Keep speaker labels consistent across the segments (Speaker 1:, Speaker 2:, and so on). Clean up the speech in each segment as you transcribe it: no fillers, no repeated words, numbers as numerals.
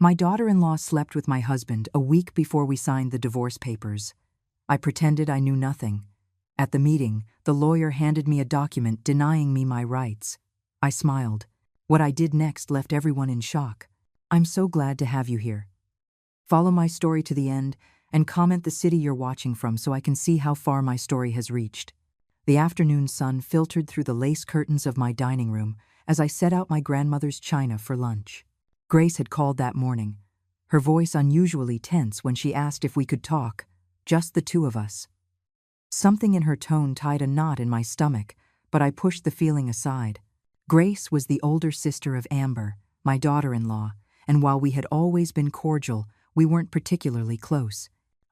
Speaker 1: My daughter-in-law slept with my husband a week before we signed the divorce papers. I pretended I knew nothing. At the meeting, the lawyer handed me a document denying me my rights. I smiled. What I did next left everyone in shock. I'm so glad to have you here. Follow my story to the end and comment the city you're watching from so I can see how far my story has reached. The afternoon sun filtered through the lace curtains of my dining room as I set out my grandmother's china for lunch. Grace had called that morning, her voice unusually tense when she asked if we could talk, just the two of us. Something in her tone tied a knot in my stomach, but I pushed the feeling aside. Grace was the older sister of Amber, my daughter-in-law, and while we had always been cordial, we weren't particularly close.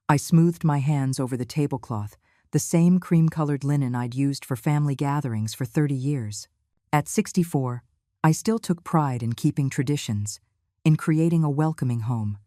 Speaker 1: I smoothed my hands over the tablecloth, the same cream-colored linen I'd used for family gatherings for 30 years. At 64, I still took pride in keeping traditions, in creating a welcoming home.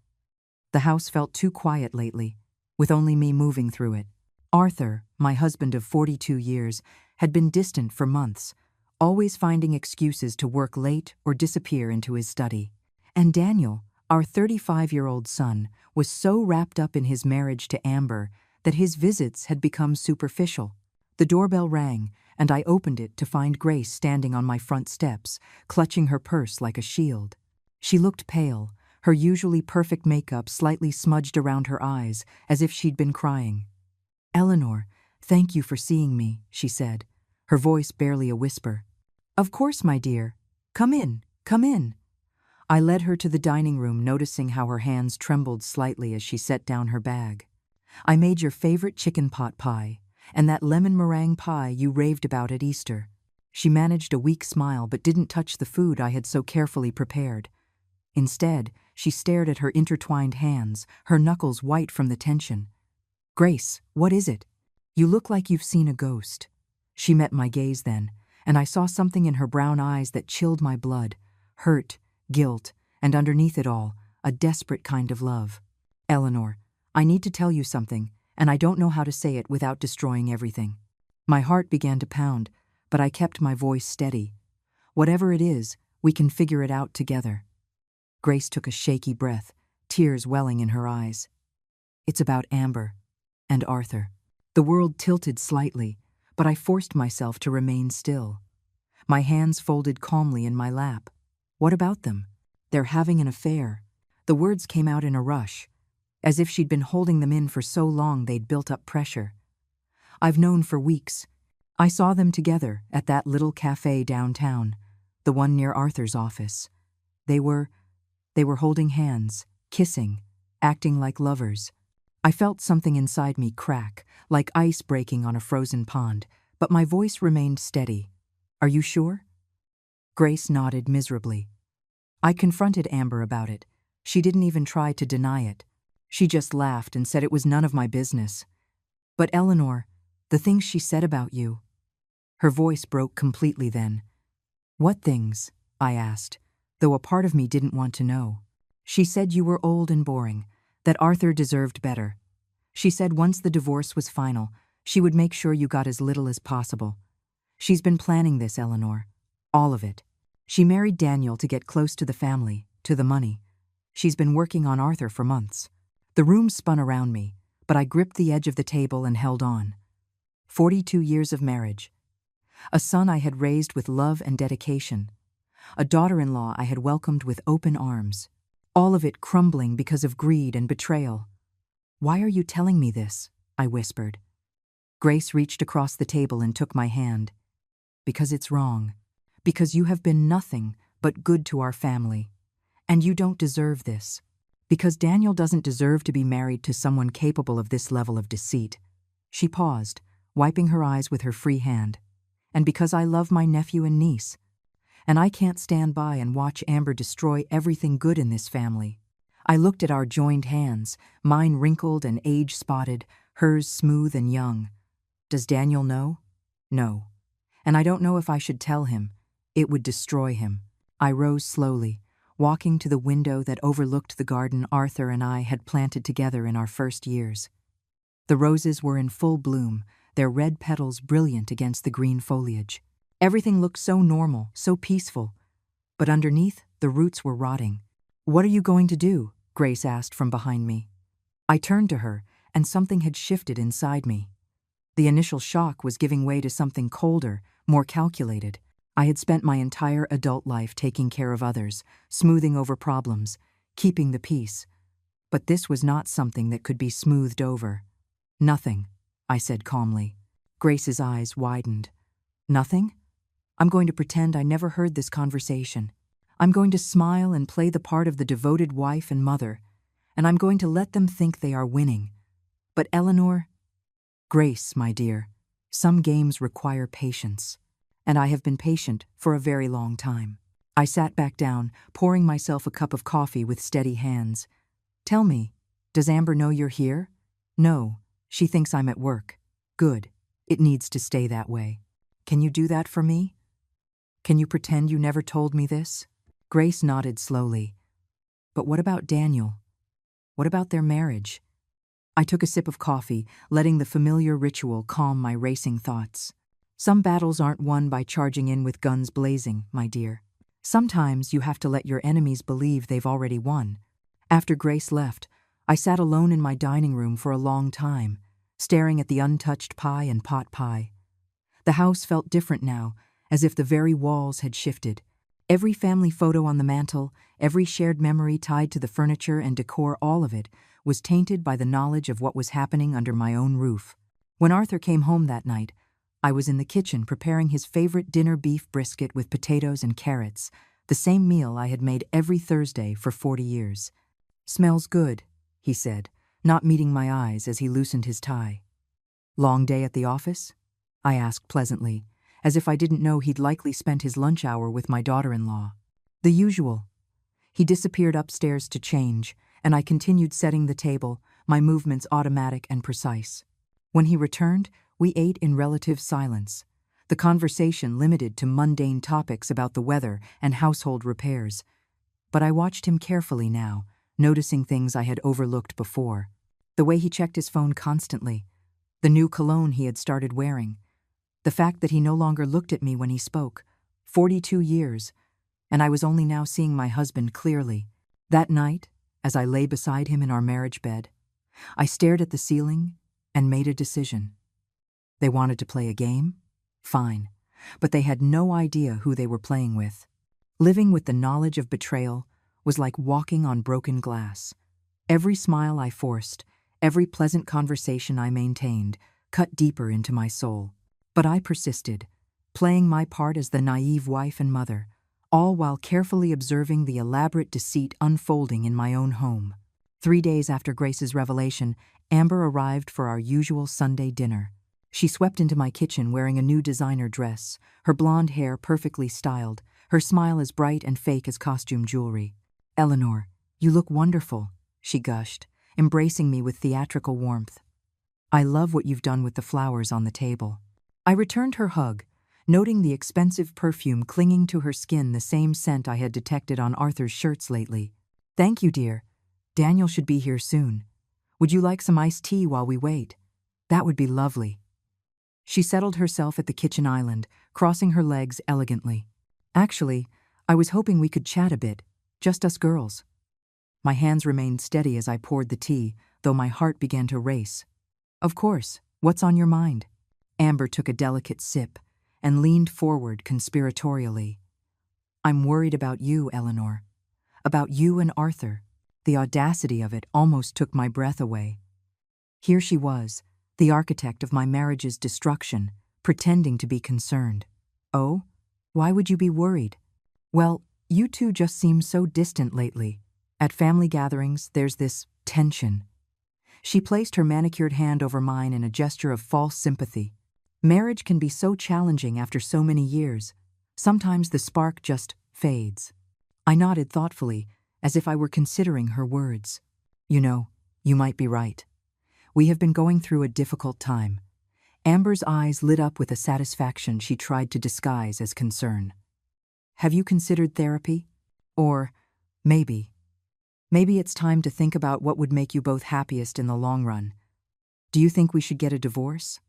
Speaker 1: The house felt too quiet lately, with only me moving through it. Arthur, my husband of 42 years, had been distant for months, always finding excuses to work late or disappear into his study. And Daniel, our 35-year-old son, was so wrapped up in his marriage to Amber that his visits had become superficial. The doorbell rang, and I opened it to find Grace standing on my front steps, clutching her purse like a shield. She looked pale, her usually perfect makeup slightly smudged around her eyes, as if she'd been crying. "Eleanor, thank you for seeing me," she said, her voice barely a whisper. "Of course, my dear. Come in, come in." I led her to the dining room, noticing how her hands trembled slightly as she set down her bag. "I made your favorite chicken pot pie, and that lemon meringue pie you raved about at Easter." She managed a weak smile but didn't touch the food I had so carefully prepared. Instead, she stared at her intertwined hands, her knuckles white from the tension. "Grace, what is it? You look like you've seen a ghost." She met my gaze then, and I saw something in her brown eyes that chilled my blood. Hurt, guilt, and underneath it all, a desperate kind of love. "Eleanor, I need to tell you something, and I don't know how to say it without destroying everything." My heart began to pound, but I kept my voice steady. "Whatever it is, we can figure it out together." Grace took a shaky breath, tears welling in her eyes. "It's about Amber and Arthur." The world tilted slightly, but I forced myself to remain still. My hands folded calmly in my lap. "What about them? They're having an affair." The words came out in a rush, as if she'd been holding them in for so long they'd built up pressure. "I've known for weeks. I saw them together at that little cafe downtown, the one near Arthur's office. They were holding hands, kissing, acting like lovers." I felt something inside me crack, like ice breaking on a frozen pond, but my voice remained steady. "Are you sure?" Grace nodded miserably. "I confronted Amber about it. She didn't even try to deny it. She just laughed and said it was none of my business. But Eleanor, the things she said about you..." Her voice broke completely then. "What things?" I asked, though a part of me didn't want to know. "She said you were old and boring, that Arthur deserved better. She said once the divorce was final, she would make sure you got as little as possible. She's been planning this, Eleanor. All of it. She married Daniel to get close to the family, to the money. She's been working on Arthur for months." The room spun around me, but I gripped the edge of the table and held on. 42 years of marriage. A son I had raised with love and dedication. A daughter-in-law I had welcomed with open arms. All of it crumbling because of greed and betrayal. "Why are you telling me this?" I whispered. Grace reached across the table and took my hand. "Because it's wrong. Because you have been nothing but good to our family. And you don't deserve this. Because Daniel doesn't deserve to be married to someone capable of this level of deceit." She paused, wiping her eyes with her free hand. "And because I love my nephew and niece. And I can't stand by and watch Amber destroy everything good in this family." I looked at our joined hands, mine wrinkled and age-spotted, hers smooth and young. "Does Daniel know?" "No. And I don't know if I should tell him. It would destroy him." I rose slowly, walking to the window that overlooked the garden Arthur and I had planted together in our first years. The roses were in full bloom, their red petals brilliant against the green foliage. Everything looked so normal, so peaceful. But underneath, the roots were rotting. "What are you going to do?" Grace asked from behind me. I turned to her, and something had shifted inside me. The initial shock was giving way to something colder, more calculated. I had spent my entire adult life taking care of others, smoothing over problems, keeping the peace. But this was not something that could be smoothed over. "Nothing," I said calmly. Grace's eyes widened. "Nothing? I'm going to pretend I never heard this conversation. I'm going to smile and play the part of the devoted wife and mother, and I'm going to let them think they are winning. But Eleanor—" "Grace, my dear, some games require patience, and I have been patient for a very long time." I sat back down, pouring myself a cup of coffee with steady hands. "Tell me, does Amber know you're here?" "No, she thinks I'm at work." "Good. It needs to stay that way. Can you do that for me? Can you pretend you never told me this?" Grace nodded slowly. "But what about Daniel? What about their marriage?" I took a sip of coffee, letting the familiar ritual calm my racing thoughts. "Some battles aren't won by charging in with guns blazing, my dear. Sometimes you have to let your enemies believe they've already won." After Grace left, I sat alone in my dining room for a long time, staring at the untouched pie and pot pie. The house felt different now, as if the very walls had shifted. Every family photo on the mantel, every shared memory tied to the furniture and decor, all of it was tainted by the knowledge of what was happening under my own roof. When Arthur came home that night, I was in the kitchen preparing his favorite dinner, beef brisket with potatoes and carrots, the same meal I had made every Thursday for 40 years. "Smells good," he said, not meeting my eyes as he loosened his tie. "Long day at the office?" I asked pleasantly, as if I didn't know he'd likely spent his lunch hour with my daughter-in-law. "The usual." He disappeared upstairs to change, and I continued setting the table, my movements automatic and precise. When he returned, we ate in relative silence, the conversation limited to mundane topics about the weather and household repairs. But I watched him carefully now, noticing things I had overlooked before. The way he checked his phone constantly, the new cologne he had started wearing, the fact that he no longer looked at me when he spoke. 42 years, and I was only now seeing my husband clearly. That night, as I lay beside him in our marriage bed, I stared at the ceiling and made a decision. They wanted to play a game? Fine. But they had no idea who they were playing with. Living with the knowledge of betrayal was like walking on broken glass. Every smile I forced, every pleasant conversation I maintained, cut deeper into my soul. But I persisted, playing my part as the naive wife and mother, all while carefully observing the elaborate deceit unfolding in my own home. 3 days after Grace's revelation, Amber arrived for our usual Sunday dinner. She swept into my kitchen wearing a new designer dress, her blonde hair perfectly styled, her smile as bright and fake as costume jewelry. "Eleanor, you look wonderful," she gushed, embracing me with theatrical warmth. "I love what you've done with the flowers on the table." I returned her hug, noting the expensive perfume clinging to her skin, the same scent I had detected on Arthur's shirts lately. "Thank you, dear. Daniel should be here soon. Would you like some iced tea while we wait?" "That would be lovely." She settled herself at the kitchen island, crossing her legs elegantly. "Actually, I was hoping we could chat a bit, just us girls." My hands remained steady as I poured the tea, though my heart began to race. "Of course, what's on your mind?" Amber took a delicate sip and leaned forward conspiratorially. "I'm worried about you, Eleanor. About you and Arthur." The audacity of it almost took my breath away. Here she was, the architect of my marriage's destruction, pretending to be concerned. "Oh? Why would you be worried?" "Well, you two just seem so distant lately. At family gatherings, there's this tension." She placed her manicured hand over mine in a gesture of false sympathy. "Marriage can be so challenging after so many years. Sometimes the spark just fades." I nodded thoughtfully, as if I were considering her words. "You know, you might be right. We have been going through a difficult time." Amber's eyes lit up with a satisfaction she tried to disguise as concern. "Have you considered therapy? Or maybe it's time to think about what would make you both happiest in the long run. Do you think we should get a divorce?"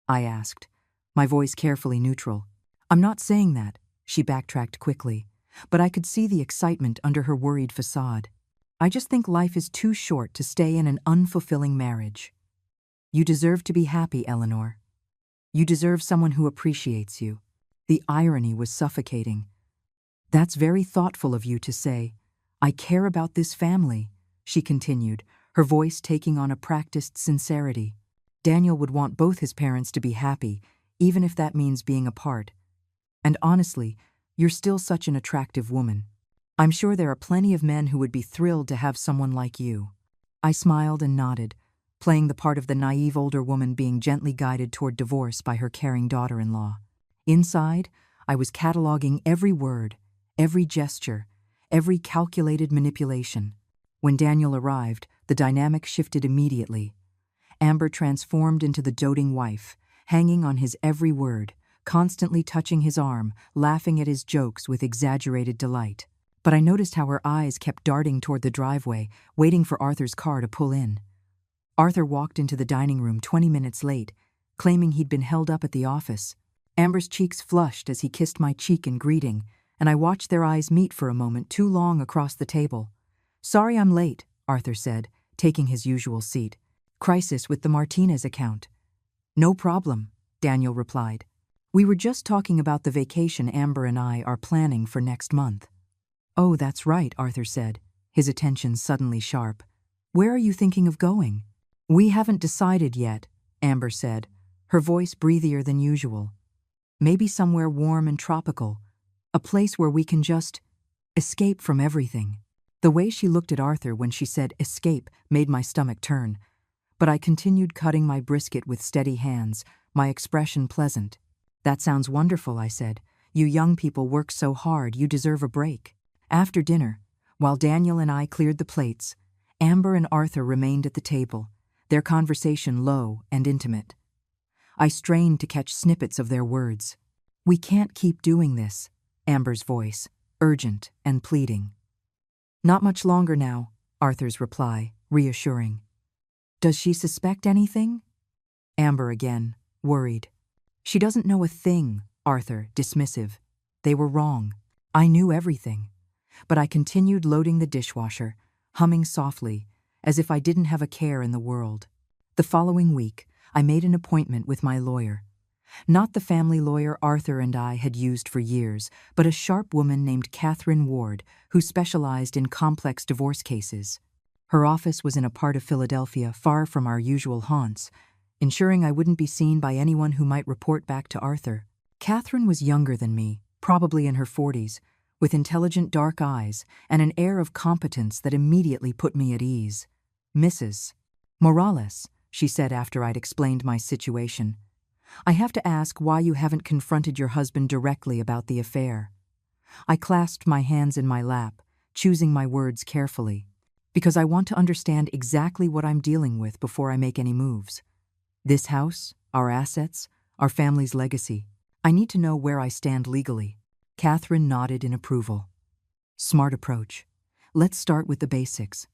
Speaker 1: I asked, my voice carefully neutral. "I'm not saying that," she backtracked quickly. but I could see the excitement under her worried facade. I just think life is too short to stay in an unfulfilling marriage. You deserve to be happy, Eleanor. You deserve someone who appreciates you. The irony was suffocating. That's very thoughtful of you to say. I care about this family, she continued, her voice taking on a practiced sincerity. Daniel would want both his parents to be happy, even if that means being apart. And honestly, you're still such an attractive woman. I'm sure there are plenty of men who would be thrilled to have someone like you. I smiled and nodded, playing the part of the naive older woman being gently guided toward divorce by her caring daughter-in-law. Inside, I was cataloging every word, every gesture, every calculated manipulation. When Daniel arrived, the dynamic shifted immediately. Amber transformed into the doting wife, hanging on his every word, constantly touching his arm, laughing at his jokes with exaggerated delight. But I noticed how her eyes kept darting toward the driveway, waiting for Arthur's car to pull in. Arthur walked into the dining room 20 minutes late, claiming he'd been held up at the office. Amber's cheeks flushed as he kissed my cheek in greeting, and I watched their eyes meet for a moment too long across the table. "Sorry I'm late," Arthur said, taking his usual seat. "Crisis with the Martinez account." "No problem," Daniel replied. "We were just talking about the vacation Amber and I are planning for next month." "Oh, that's right," Arthur said, his attention suddenly sharp. "Where are you thinking of going?" "We haven't decided yet," Amber said, her voice breathier than usual. "Maybe somewhere warm and tropical, a place where we can just escape from everything." The way she looked at Arthur when she said escape made my stomach turn, but I continued cutting my brisket with steady hands, my expression pleasant. "That sounds wonderful," I said. "You young people work so hard, you deserve a break." After dinner, while Daniel and I cleared the plates, Amber and Arthur remained at the table, their conversation low and intimate. I strained to catch snippets of their words. "We can't keep doing this," Amber's voice, urgent and pleading. "Not much longer now," Arthur's reply, reassuring. "Does she suspect anything?" Amber again, worried. "She doesn't know a thing," Arthur, dismissive. "They were wrong. I knew everything." But I continued loading the dishwasher, humming softly, as if I didn't have a care in the world. The following week, I made an appointment with my lawyer. Not the family lawyer Arthur and I had used for years, but a sharp woman named Catherine Ward, who specialized in complex divorce cases. Her office was in a part of Philadelphia far from our usual haunts, ensuring I wouldn't be seen by anyone who might report back to Arthur. Catherine was younger than me, probably in her 40s, with intelligent dark eyes and an air of competence that immediately put me at ease. "Mrs. Morales," she said after I'd explained my situation, "I have to ask why you haven't confronted your husband directly about the affair." I clasped my hands in my lap, choosing my words carefully, because I want to understand exactly what I'm dealing with before I make any moves. This house, our assets, our family's legacy. I need to know where I stand legally. Catherine nodded in approval. "Smart approach. Let's start with the basics.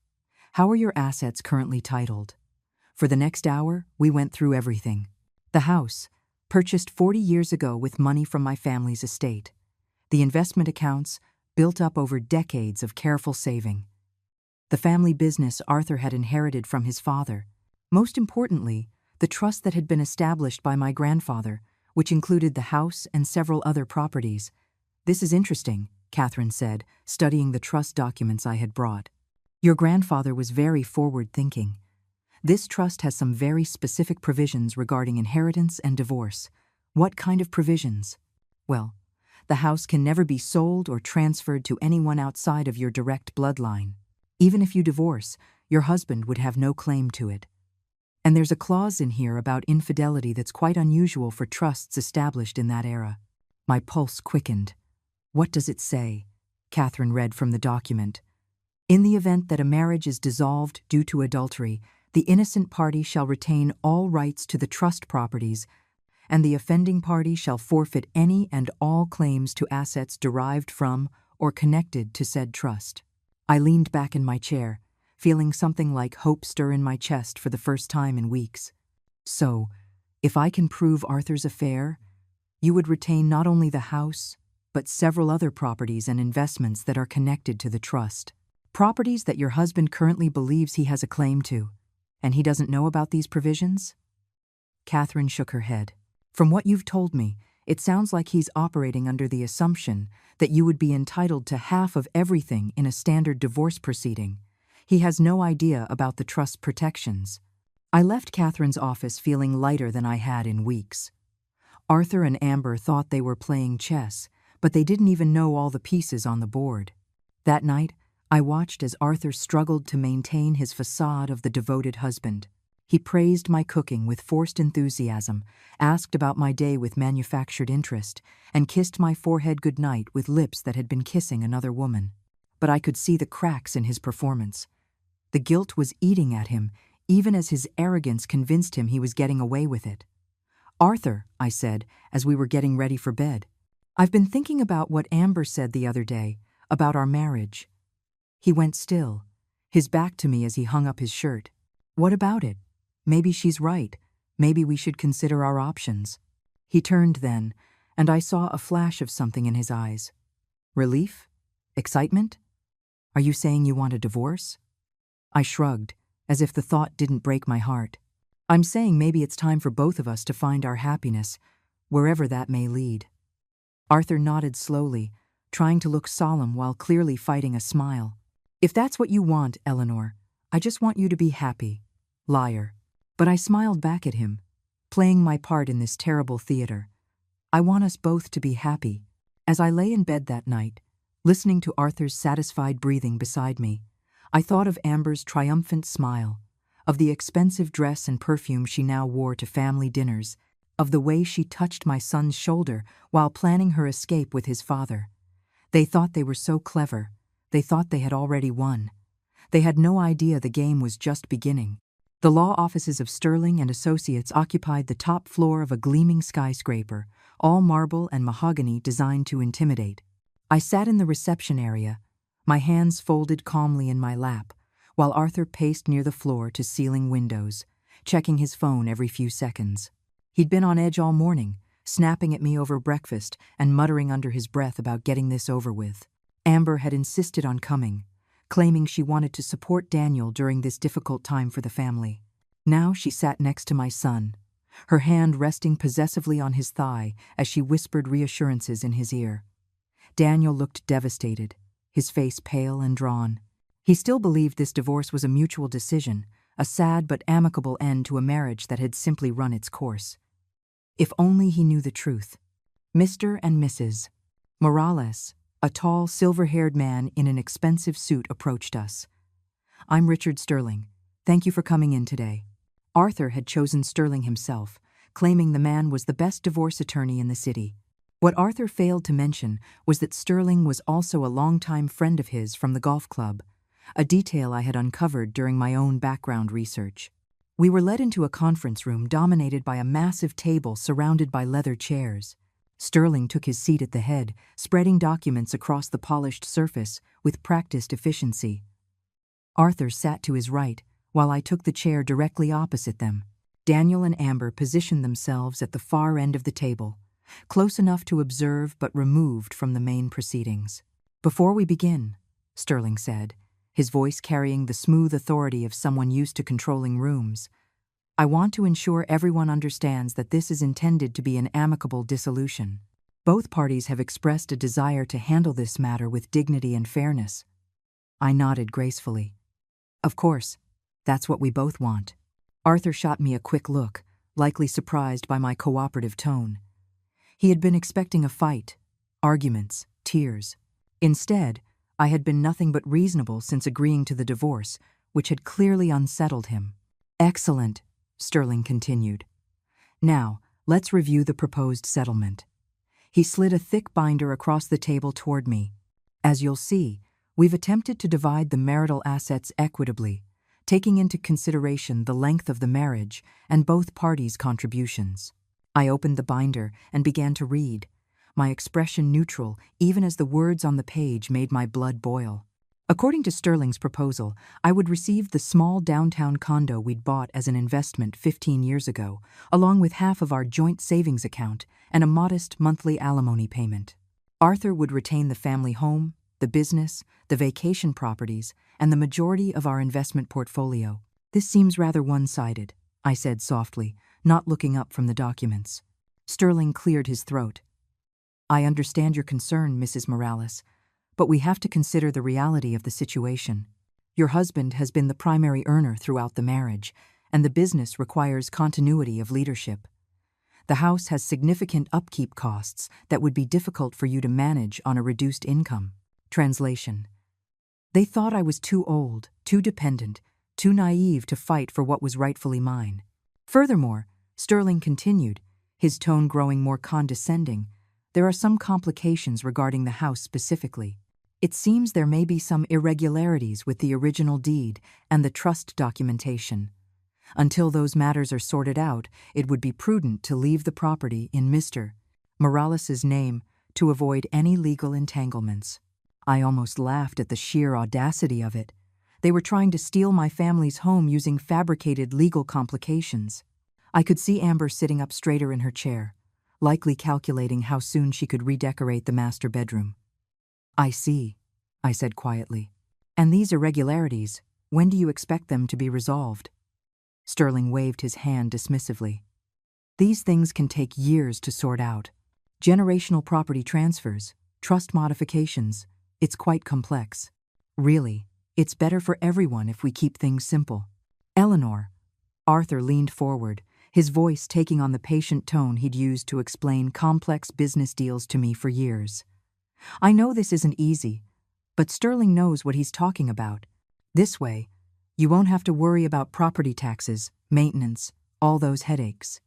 Speaker 1: How are your assets currently titled?" For the next hour, we went through everything. The house, purchased 40 years ago with money from my family's estate. The investment accounts, built up over decades of careful saving. The family business Arthur had inherited from his father. Most importantly, the trust that had been established by my grandfather, which included the house and several other properties. "This is interesting," Catherine said, studying the trust documents I had brought. "Your grandfather was very forward-thinking. This trust has some very specific provisions regarding inheritance and divorce." "What kind of provisions?" "Well, the house can never be sold or transferred to anyone outside of your direct bloodline. Even if you divorce, your husband would have no claim to it. And there's a clause in here about infidelity that's quite unusual for trusts established in that era." My pulse quickened. "What does it say?" Catherine read from the document. "In the event that a marriage is dissolved due to adultery, the innocent party shall retain all rights to the trust properties, and the offending party shall forfeit any and all claims to assets derived from or connected to said trust." I leaned back in my chair, feeling something like hope stir in my chest for the first time in weeks. "So, if I can prove Arthur's affair, you would retain not only the house, but several other properties and investments that are connected to the trust. Properties that your husband currently believes he has a claim to. And he doesn't know about these provisions? Catherine shook her head. From what you've told me, it sounds like he's operating under the assumption that you would be entitled to half of everything in a standard divorce proceeding. He has no idea about the trust protections. I left Catherine's office feeling lighter than I had in weeks. Arthur and Amber thought they were playing chess, but they didn't even know all the pieces on the board. That night, I watched as Arthur struggled to maintain his facade of the devoted husband. He praised my cooking with forced enthusiasm, asked about my day with manufactured interest, and kissed my forehead goodnight with lips that had been kissing another woman. But I could see the cracks in his performance. The guilt was eating at him, even as his arrogance convinced him he was getting away with it. "Arthur," I said, as we were getting ready for bed, "I've been thinking about what Amber said the other day, about our marriage." He went still, his back to me as he hung up his shirt. "What about it? Maybe she's right. Maybe we should consider our options." He turned then, and I saw a flash of something in his eyes. Relief? Excitement? "Are you saying you want a divorce?" I shrugged, as if the thought didn't break my heart. "I'm saying maybe it's time for both of us to find our happiness, wherever that may lead." Arthur nodded slowly, trying to look solemn while clearly fighting a smile. "If that's what you want, Eleanor, I just want you to be happy." Liar. But I smiled back at him, playing my part in this terrible theater. "I want us both to be happy." As I lay in bed that night, listening to Arthur's satisfied breathing beside me, I thought of Amber's triumphant smile, of the expensive dress and perfume she now wore to family dinners, of the way she touched my son's shoulder while planning her escape with his father. They thought they were so clever. They thought they had already won. They had no idea the game was just beginning. The law offices of Sterling and Associates occupied the top floor of a gleaming skyscraper, all marble and mahogany designed to intimidate. I sat in the reception area, my hands folded calmly in my lap, while Arthur paced near the floor to ceiling windows, checking his phone every few seconds. He'd been on edge all morning, snapping at me over breakfast and muttering under his breath about getting this over with. Amber had insisted on coming, claiming she wanted to support Daniel during this difficult time for the family. Now she sat next to my son, her hand resting possessively on his thigh as she whispered reassurances in his ear. Daniel looked devastated, his face pale and drawn. He still believed this divorce was a mutual decision, a sad but amicable end to a marriage that had simply run its course. If only he knew the truth. Mr. and Mrs. Morales, a tall, silver-haired man in an expensive suit, approached us. "I'm Richard Sterling. Thank you for coming in today." Arthur had chosen Sterling himself, claiming the man was the best divorce attorney in the city. What Arthur failed to mention was that Sterling was also a longtime friend of his from the golf club, a detail I had uncovered during my own background research. We were led into a conference room dominated by a massive table surrounded by leather chairs. Sterling took his seat at the head, spreading documents across the polished surface with practiced efficiency. Arthur sat to his right, while I took the chair directly opposite them. Daniel and Amber positioned themselves at the far end of the table, close enough to observe but removed from the main proceedings. "Before we begin," Sterling said, his voice carrying the smooth authority of someone used to controlling rooms, "I want to ensure everyone understands that this is intended to be an amicable dissolution. Both parties have expressed a desire to handle this matter with dignity and fairness." I nodded gracefully. "Of course, that's what we both want." Arthur shot me a quick look, likely surprised by my cooperative tone. He had been expecting a fight, arguments, tears. Instead, I had been nothing but reasonable since agreeing to the divorce, which had clearly unsettled him. "Excellent," Sterling continued. "Now, let's review the proposed settlement." He slid a thick binder across the table toward me. "As you'll see, we've attempted to divide the marital assets equitably, taking into consideration the length of the marriage and both parties' contributions." I opened the binder and began to read, my expression neutral even as the words on the page made my blood boil. According to Sterling's proposal, I would receive the small downtown condo we'd bought as an investment 15 years ago, along with half of our joint savings account and a modest monthly alimony payment. Arthur would retain the family home, the business, the vacation properties, and the majority of our investment portfolio. This seems rather one-sided, I said softly, not looking up from the documents. Sterling cleared his throat. I understand your concern, Mrs. Morales, but we have to consider the reality of the situation. Your husband has been the primary earner throughout the marriage, and the business requires continuity of leadership. The house has significant upkeep costs that would be difficult for you to manage on a reduced income. Translation. They thought I was too old, too dependent, too naive to fight for what was rightfully mine. Furthermore, Sterling continued, his tone growing more condescending, there are some complications regarding the house specifically. It seems there may be some irregularities with the original deed and the trust documentation. Until those matters are sorted out, it would be prudent to leave the property in Mr. Morales's name to avoid any legal entanglements. I almost laughed at the sheer audacity of it. They were trying to steal my family's home using fabricated legal complications. I could see Amber sitting up straighter in her chair, likely calculating how soon she could redecorate the master bedroom. I see, I said quietly. And these irregularities, when do you expect them to be resolved? Sterling waved his hand dismissively. These things can take years to sort out. Generational property transfers, trust modifications, it's quite complex. Really, it's better for everyone if we keep things simple. Eleanor. Arthur leaned forward, his voice taking on the patient tone he'd used to explain complex business deals to me for years. I know this isn't easy, but Sterling knows what he's talking about. This way, you won't have to worry about property taxes, maintenance, all those headaches.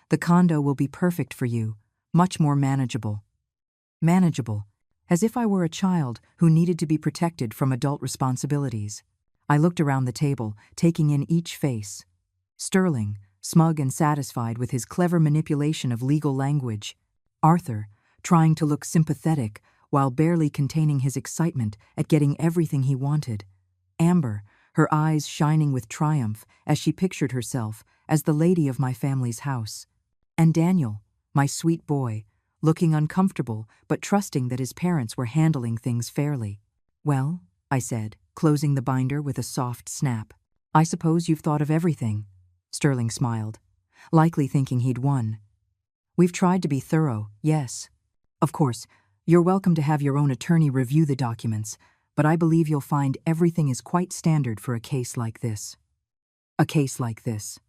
Speaker 1: The condo will be perfect for you, much more manageable. Manageable, as if I were a child who needed to be protected from adult responsibilities. I looked around the table, taking in each face. Sterling, smug and satisfied with his clever manipulation of legal language. Arthur, trying to look sympathetic while barely containing his excitement at getting everything he wanted. Amber, her eyes shining with triumph as she pictured herself as the lady of my family's house. And Daniel, my sweet boy, looking uncomfortable but trusting that his parents were handling things fairly. Well, I said, closing the binder with a soft snap. I suppose you've thought of everything. Sterling smiled, likely thinking he'd won. We've tried to be thorough, yes. Of course, you're welcome to have your own attorney review the documents, but I believe you'll find everything is quite standard for a case like this. A case like this.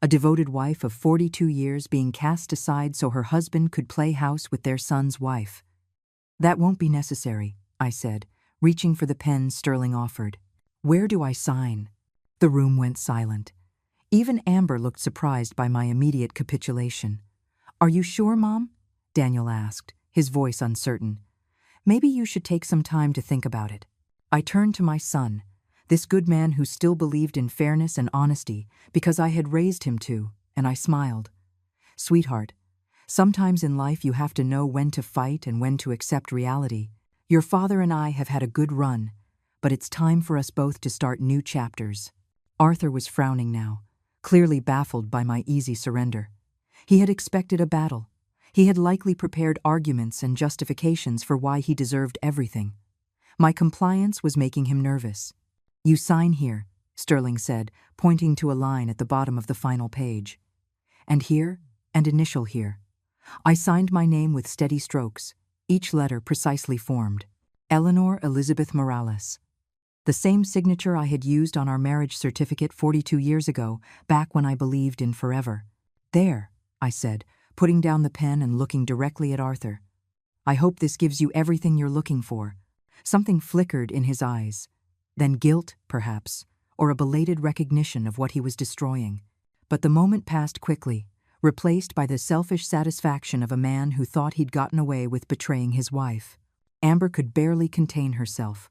Speaker 1: A devoted wife of 42 years being cast aside so her husband could play house with their son's wife. That won't be necessary, I said, reaching for the pen Sterling offered. Where do I sign? The room went silent. Even Amber looked surprised by my immediate capitulation. Are you sure, Mom? Daniel asked, his voice uncertain. Maybe you should take some time to think about it. I turned to my son, this good man who still believed in fairness and honesty because I had raised him to, and I smiled. Sweetheart, sometimes in life you have to know when to fight and when to accept reality. Your father and I have had a good run, but it's time for us both to start new chapters. Arthur was frowning now, clearly baffled by my easy surrender. He had expected a battle. He had likely prepared arguments and justifications for why he deserved everything. My compliance was making him nervous. You sign here, Sterling said, pointing to a line at the bottom of the final page. And here, and initial here. I signed my name with steady strokes, each letter precisely formed. Eleanor Elizabeth Morales. The same signature I had used on our marriage certificate 42 years ago, back when I believed in forever. There, I said, putting down the pen and looking directly at Arthur. I hope this gives you everything you're looking for. Something flickered in his eyes. Then guilt, perhaps, or a belated recognition of what he was destroying. But the moment passed quickly, replaced by the selfish satisfaction of a man who thought he'd gotten away with betraying his wife. Amber could barely contain herself.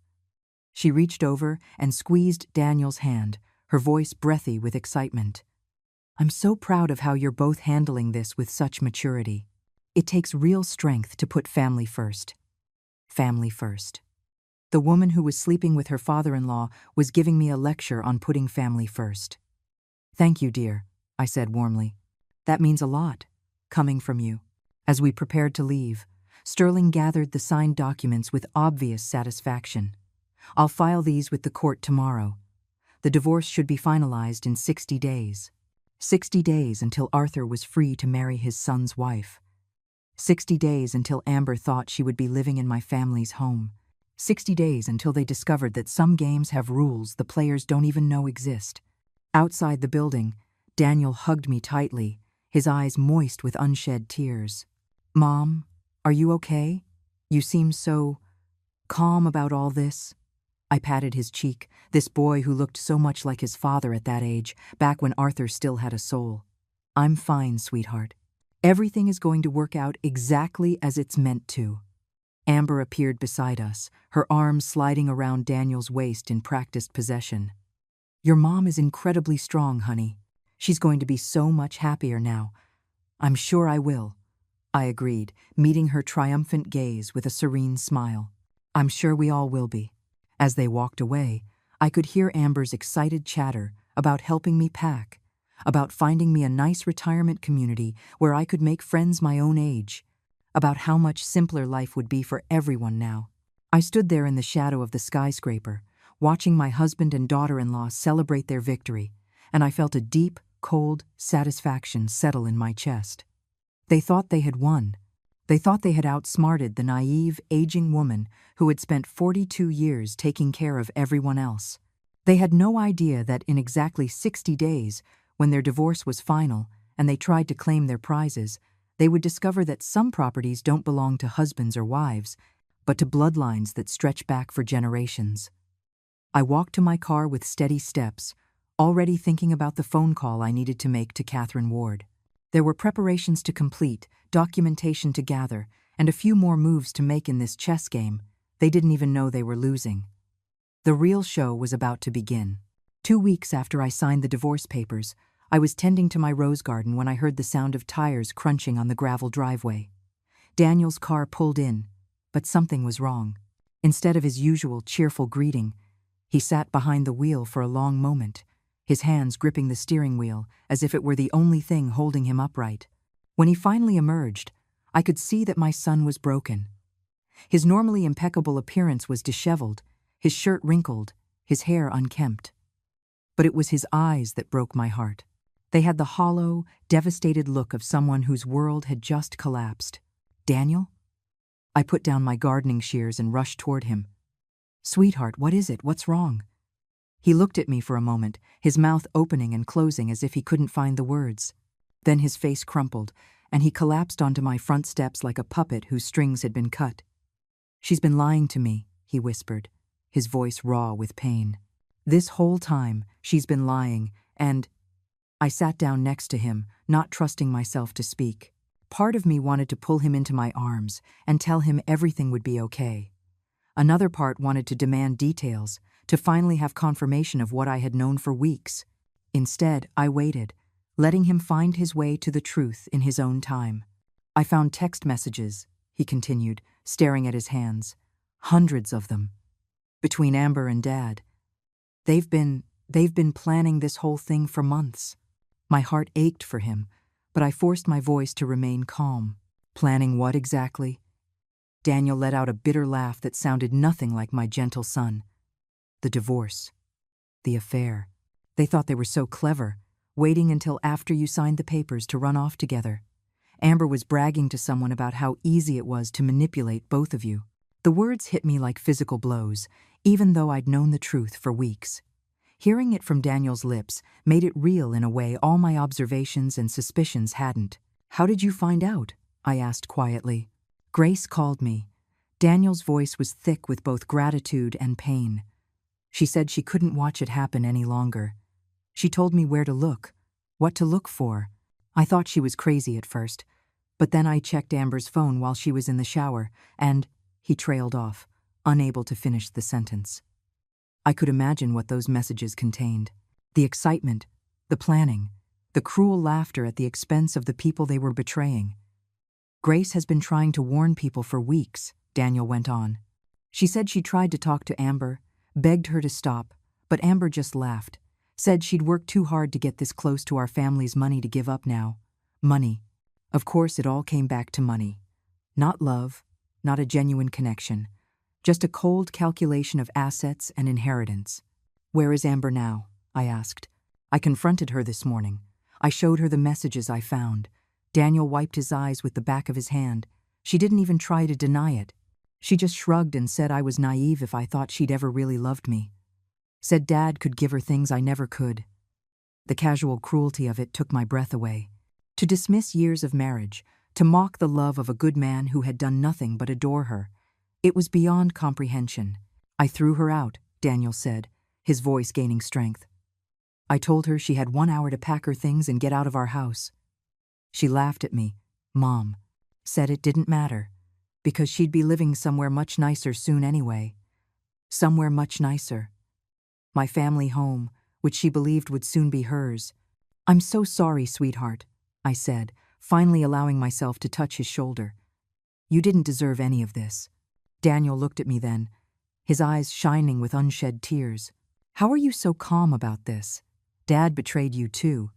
Speaker 1: She reached over and squeezed Daniel's hand, her voice breathy with excitement. I'm so proud of how you're both handling this with such maturity. It takes real strength to put family first. Family first. The woman who was sleeping with her father-in-law was giving me a lecture on putting family first. Thank you, dear, I said warmly. That means a lot, coming from you. As we prepared to leave, Sterling gathered the signed documents with obvious satisfaction. I'll file these with the court tomorrow. The divorce should be finalized in 60 days. 60 days until Arthur was free to marry his son's wife. 60 days until Amber thought she would be living in my family's home. 60 days until they discovered that some games have rules the players don't even know exist. Outside the building, Daniel hugged me tightly, his eyes moist with unshed tears. "Mom, are you okay? You seem so calm about all this." I patted his cheek, this boy who looked so much like his father at that age, back when Arthur still had a soul. "I'm fine, sweetheart. Everything is going to work out exactly as it's meant to." Amber appeared beside us, her arms sliding around Daniel's waist in practiced possession. "Your mom is incredibly strong, honey. She's going to be so much happier now." "I'm sure I will," I agreed, meeting her triumphant gaze with a serene smile. "I'm sure we all will be." As they walked away, I could hear Amber's excited chatter about helping me pack, about finding me a nice retirement community where I could make friends my own age, about how much simpler life would be for everyone now. I stood there in the shadow of the skyscraper, watching my husband and daughter-in-law celebrate their victory, and I felt a deep, cold satisfaction settle in my chest. They thought they had won. They thought they had outsmarted the naive, aging woman who had spent 42 years taking care of everyone else. They had no idea that in exactly 60 days, when their divorce was final and they tried to claim their prizes, they would discover that some properties don't belong to husbands or wives, but to bloodlines that stretch back for generations. I walked to my car with steady steps, already thinking about the phone call I needed to make to Catherine Ward. There were preparations to complete, documentation to gather, and a few more moves to make in this chess game they didn't even know they were losing. The real show was about to begin. 2 weeks after I signed the divorce papers, I was tending to my rose garden when I heard the sound of tires crunching on the gravel driveway. Daniel's car pulled in, but something was wrong. Instead of his usual cheerful greeting, he sat behind the wheel for a long moment, his hands gripping the steering wheel as if it were the only thing holding him upright. When he finally emerged, I could see that my son was broken. His normally impeccable appearance was disheveled, his shirt wrinkled, his hair unkempt. But it was his eyes that broke my heart. They had the hollow, devastated look of someone whose world had just collapsed. "Daniel?" I put down my gardening shears and rushed toward him. "Sweetheart, what is it? What's wrong?" He looked at me for a moment, his mouth opening and closing as if he couldn't find the words. Then his face crumpled, and he collapsed onto my front steps like a puppet whose strings had been cut. "She's been lying to me," he whispered, his voice raw with pain. "This whole time, she's been lying, and—" I sat down next to him, not trusting myself to speak. Part of me wanted to pull him into my arms and tell him everything would be okay. Another part wanted to demand details, to finally have confirmation of what I had known for weeks. Instead, I waited, letting him find his way to the truth in his own time. "I found text messages," he continued, staring at his hands. "Hundreds of them. Between Amber and Dad. They've been planning this whole thing for months." My heart ached for him, but I forced my voice to remain calm. "Planning what exactly?" Daniel let out a bitter laugh that sounded nothing like my gentle son. "The divorce. The affair. They thought they were so clever, waiting until after you signed the papers to run off together. Amber was bragging to someone about how easy it was to manipulate both of you." The words hit me like physical blows, even though I'd known the truth for weeks. Hearing it from Daniel's lips made it real in a way all my observations and suspicions hadn't. "How did you find out?" I asked quietly. "Grace called me." Daniel's voice was thick with both gratitude and pain. "She said she couldn't watch it happen any longer. She told me where to look, what to look for." I thought she was crazy at first, but then I checked Amber's phone while she was in the shower, and he trailed off, unable to finish the sentence. I could imagine what those messages contained. The excitement, the planning, the cruel laughter at the expense of the people they were betraying. "Grace has been trying to warn people for weeks," Daniel went on. "She said she tried to talk to Amber, begged her to stop, but Amber just laughed, said she'd worked too hard to get this close to our family's money to give up now. Money. Of course, it all came back to money. Not love, not a genuine connection. Just a cold calculation of assets and inheritance. "Where is Amber now?" I asked. "I confronted her this morning. I showed her the messages I found." Daniel wiped his eyes with the back of his hand. "She didn't even try to deny it. She just shrugged and said I was naive if I thought she'd ever really loved me. Said Dad could give her things I never could." The casual cruelty of it took my breath away. To dismiss years of marriage, to mock the love of a good man who had done nothing but adore her, it was beyond comprehension. "I threw her out," Daniel said, his voice gaining strength. "I told her she had 1 hour to pack her things and get out of our house. She laughed at me. Mom said it didn't matter, because she'd be living somewhere much nicer soon anyway. Somewhere much nicer. My family home, which she believed would soon be hers." "I'm so sorry, sweetheart," I said, finally allowing myself to touch his shoulder. "You didn't deserve any of this." Daniel looked at me then, his eyes shining with unshed tears. "How are you so calm about this? Dad betrayed you too.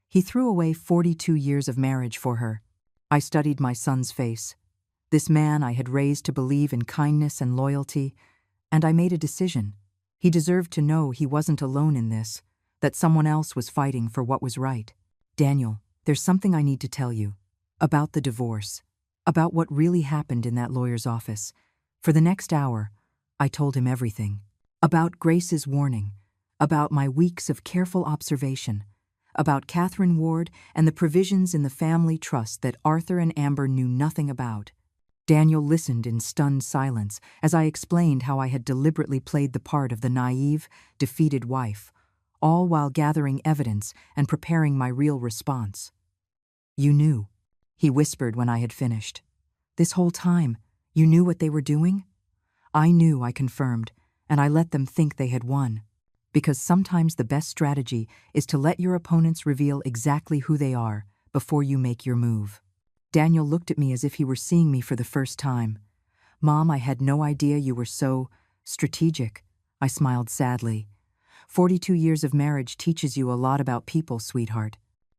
Speaker 1: He threw away 42 years of marriage for her." I studied my son's face. This man I had raised to believe in kindness and loyalty, and I made a decision. He deserved to know he wasn't alone in this, that someone else was fighting for what was right. "Daniel, there's something I need to tell you. About the divorce. About what really happened in that lawyer's office." For the next hour, I told him everything. About Grace's warning. About my weeks of careful observation. About Catherine Ward and the provisions in the family trust that Arthur and Amber knew nothing about. Daniel listened in stunned silence as I explained how I had deliberately played the part of the naive, defeated wife, all while gathering evidence and preparing my real response. "You knew," he whispered when I had finished. "This whole time, you knew what they were doing?" "I knew," I confirmed, "and I let them think they had won. Because sometimes the best strategy is to let your opponents reveal exactly who they are before you make your move." Daniel looked at me as if he were seeing me for the first time. "Mom, I had no idea you were so strategic." I smiled sadly. 42 years of marriage teaches you a lot about people, sweetheart,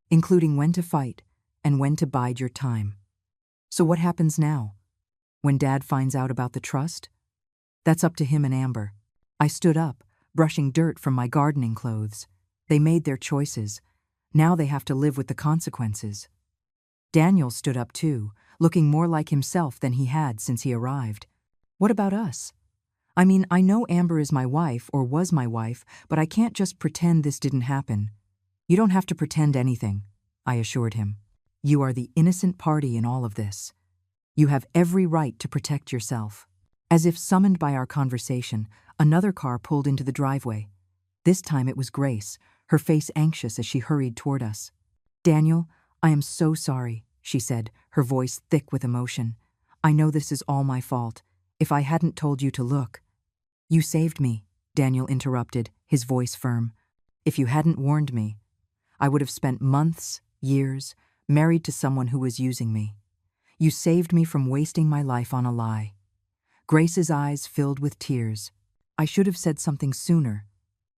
Speaker 1: including when to fight and when to bide your time. "So what happens now? When Dad finds out about the trust?" "That's up to him and Amber." I stood up, brushing dirt from my gardening clothes. "They made their choices. Now they have to live with the consequences." Daniel stood up too, looking more like himself than he had since he arrived. "What about us? I mean, I know Amber is my wife or was my wife, but I can't just pretend this didn't happen." "You don't have to pretend anything," I assured him. "You are the innocent party in all of this. You have every right to protect yourself." As if summoned by our conversation, another car pulled into the driveway. This time it was Grace, her face anxious as she hurried toward us. "Daniel, I am so sorry," she said, her voice thick with emotion. "I know this is all my fault. If I hadn't told you to look." "You saved me," Daniel interrupted, his voice firm. "If you hadn't warned me, I would have spent months, years, married to someone who was using me. You saved me from wasting my life on a lie." Grace's eyes filled with tears. "I should have said something sooner.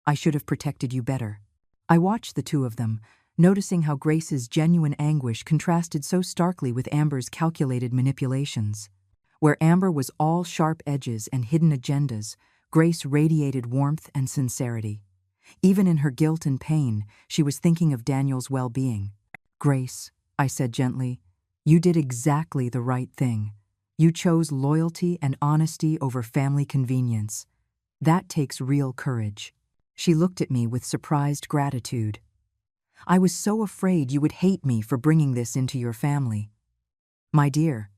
Speaker 1: I should have protected you better." I watched the two of them, noticing how Grace's genuine anguish contrasted so starkly with Amber's calculated manipulations. Where Amber was all sharp edges and hidden agendas, Grace radiated warmth and sincerity. Even in her guilt and pain, she was thinking of Daniel's well-being. "Grace," I said gently, "you did exactly the right thing. You chose loyalty and honesty over family convenience. That takes real courage." She looked at me with surprised gratitude. "I was so afraid you would hate me for bringing this into your family." "My dear,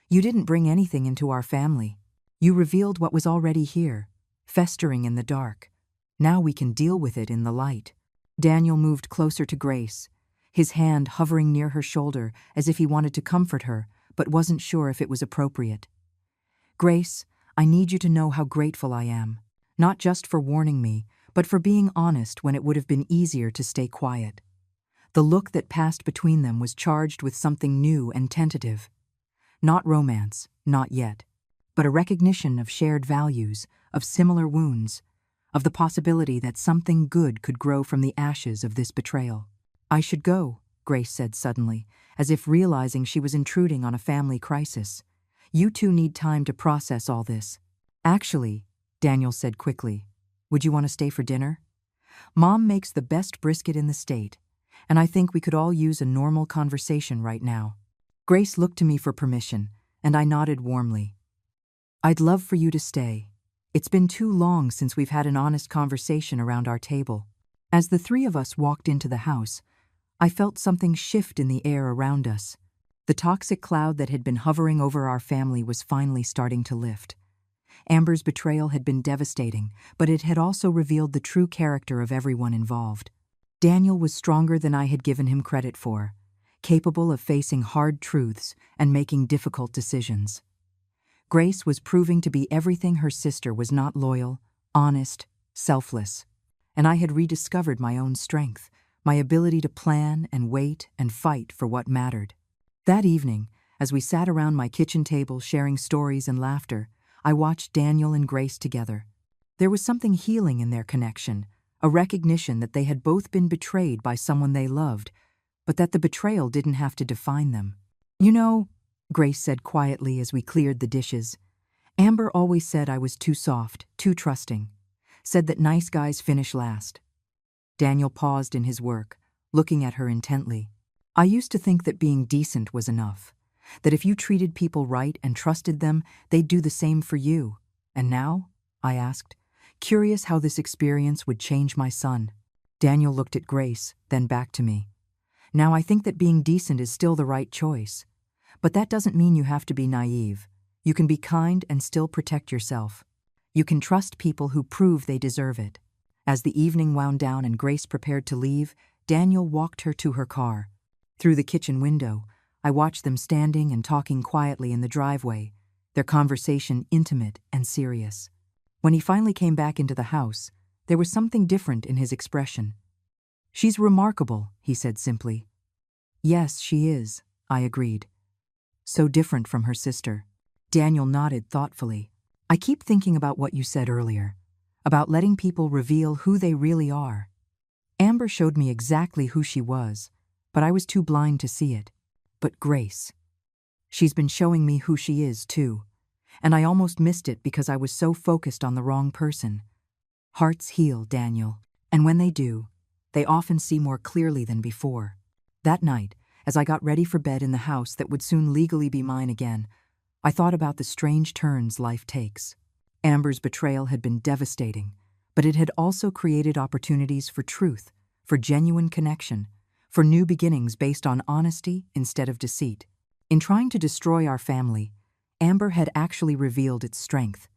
Speaker 1: you didn't bring anything into our family. You revealed what was already here, festering in the dark. Now we can deal with it in the light." Daniel moved closer to Grace, his hand hovering near her shoulder as if he wanted to comfort her, but wasn't sure if it was appropriate. "Grace, I need you to know how grateful I am, not just for warning me, but for being honest when it would have been easier to stay quiet." The look that passed between them was charged with something new and tentative. Not romance, not yet, but a recognition of shared values, of similar wounds, of the possibility that something good could grow from the ashes of this betrayal. "I should go," Grace said suddenly, as if realizing she was intruding on a family crisis. You two need time to process all this. Actually, Daniel said quickly, would you want to stay for dinner? Mom makes the best brisket in the state, and I think we could all use a normal conversation right now. Grace looked to me for permission, and I nodded warmly. I'd love for you to stay. It's been too long since we've had an honest conversation around our table. As the three of us walked into the house, I felt something shift in the air around us. The toxic cloud that had been hovering over our family was finally starting to lift. Amber's betrayal had been devastating, but it had also revealed the true character of everyone involved. Daniel was stronger than I had given him credit for, capable of facing hard truths and making difficult decisions. Grace was proving to be everything her sister was not: loyal, honest, selfless. And I had rediscovered my own strength, my ability to plan and wait and fight for what mattered. That evening, as we sat around my kitchen table sharing stories and laughter, I watched Daniel and Grace together. There was something healing in their connection, a recognition that they had both been betrayed by someone they loved, but that the betrayal didn't have to define them. You know, Grace said quietly as we cleared the dishes, Amber always said I was too soft, too trusting, said that nice guys finish last. Daniel paused in his work, looking at her intently. I used to think that being decent was enough, that if you treated people right and trusted them, they'd do the same for you. And now? I asked, curious how this experience would change my son. Daniel looked at Grace, then back to me. Now I think that being decent is still the right choice. But that doesn't mean you have to be naive. You can be kind and still protect yourself. You can trust people who prove they deserve it. As the evening wound down and Grace prepared to leave, Daniel walked her to her car. Through the kitchen window, I watched them standing and talking quietly in the driveway, their conversation intimate and serious. When he finally came back into the house, there was something different in his expression. She's remarkable, he said simply. Yes, she is, I agreed. So different from her sister. Daniel nodded thoughtfully. I keep thinking about what you said earlier, about letting people reveal who they really are. Amber showed me exactly who she was, but I was too blind to see it. But Grace. She's been showing me who she is, too. And I almost missed it because I was so focused on the wrong person. Hearts heal, Daniel. And when they do, they often see more clearly than before. That night, as I got ready for bed in the house that would soon legally be mine again, I thought about the strange turns life takes. Amber's betrayal had been devastating, but it had also created opportunities for truth, for genuine connection, for new beginnings based on honesty instead of deceit. In trying to destroy our family, Amber had actually revealed its strength.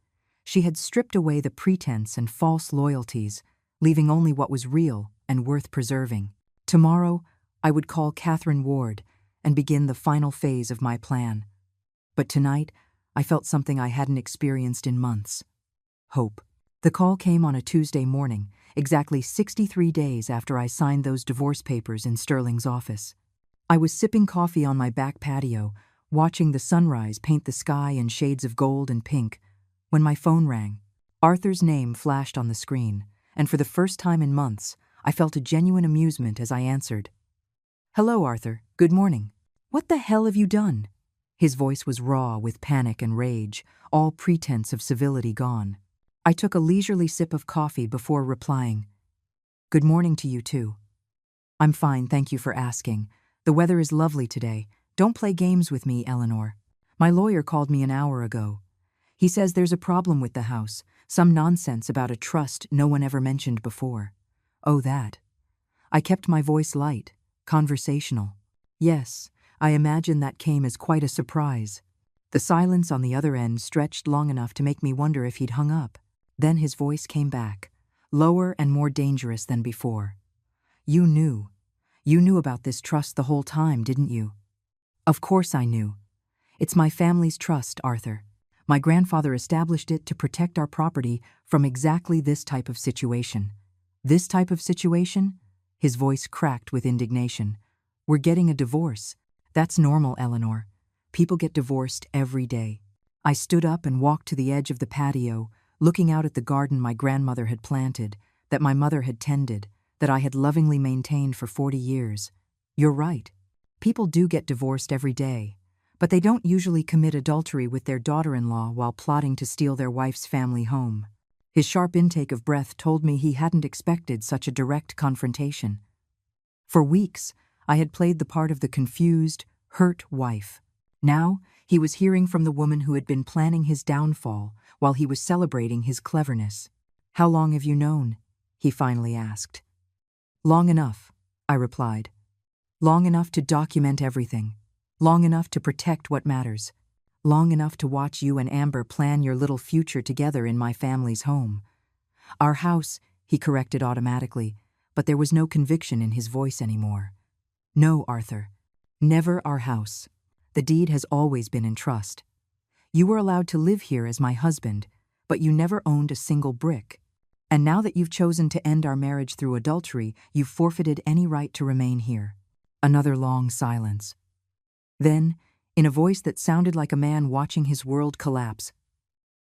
Speaker 1: She had stripped away the pretense and false loyalties, leaving only what was real and worth preserving. Tomorrow, I would call Catherine Ward and begin the final phase of my plan. But tonight, I felt something I hadn't experienced in months. Hope. The call came on a Tuesday morning, exactly 63 days after I signed those divorce papers in Sterling's office. I was sipping coffee on my back patio, watching the sunrise paint the sky in shades of gold and pink, when my phone rang. Arthur's name flashed on the screen, and for the first time in months, I felt a genuine amusement as I answered. Hello, Arthur. Good morning. What the hell have you done? His voice was raw with panic and rage, all pretense of civility gone. I took a leisurely sip of coffee before replying. Good morning to you too. I'm fine, thank you for asking. The weather is lovely today. Don't play games with me, Eleanor. My lawyer called me an hour ago. He says there's a problem with the house, some nonsense about a trust no one ever mentioned before. Oh, that. I kept my voice light, conversational. Yes, I imagine that came as quite a surprise. The silence on the other end stretched long enough to make me wonder if he'd hung up. Then his voice came back, lower and more dangerous than before. You knew. You knew about this trust the whole time, didn't you? Of course I knew. It's my family's trust, Arthur. My grandfather established it to protect our property from exactly this type of situation. This type of situation? His voice cracked with indignation. We're getting a divorce. That's normal, Eleanor. People get divorced every day. I stood up and walked to the edge of the patio, looking out at the garden my grandmother had planted, that my mother had tended, that I had lovingly maintained for 40 years. You're right. People do get divorced every day, But they don't usually commit adultery with their daughter-in-law while plotting to steal their wife's family home. His sharp intake of breath told me he hadn't expected such a direct confrontation. For weeks, I had played the part of the confused, hurt wife. Now, he was hearing from the woman who had been planning his downfall while he was celebrating his cleverness. "How long have you known?" he finally asked. "Long enough," I replied. "Long enough to document everything. Long enough to protect what matters. Long enough to watch you and Amber plan your little future together in my family's home." "Our house," he corrected automatically, but there was no conviction in his voice anymore. "No, Arthur. Never our house. The deed has always been in trust. You were allowed to live here as my husband, but you never owned a single brick. And now that you've chosen to end our marriage through adultery, you've forfeited any right to remain here." Another long silence. Then, in a voice that sounded like a man watching his world collapse,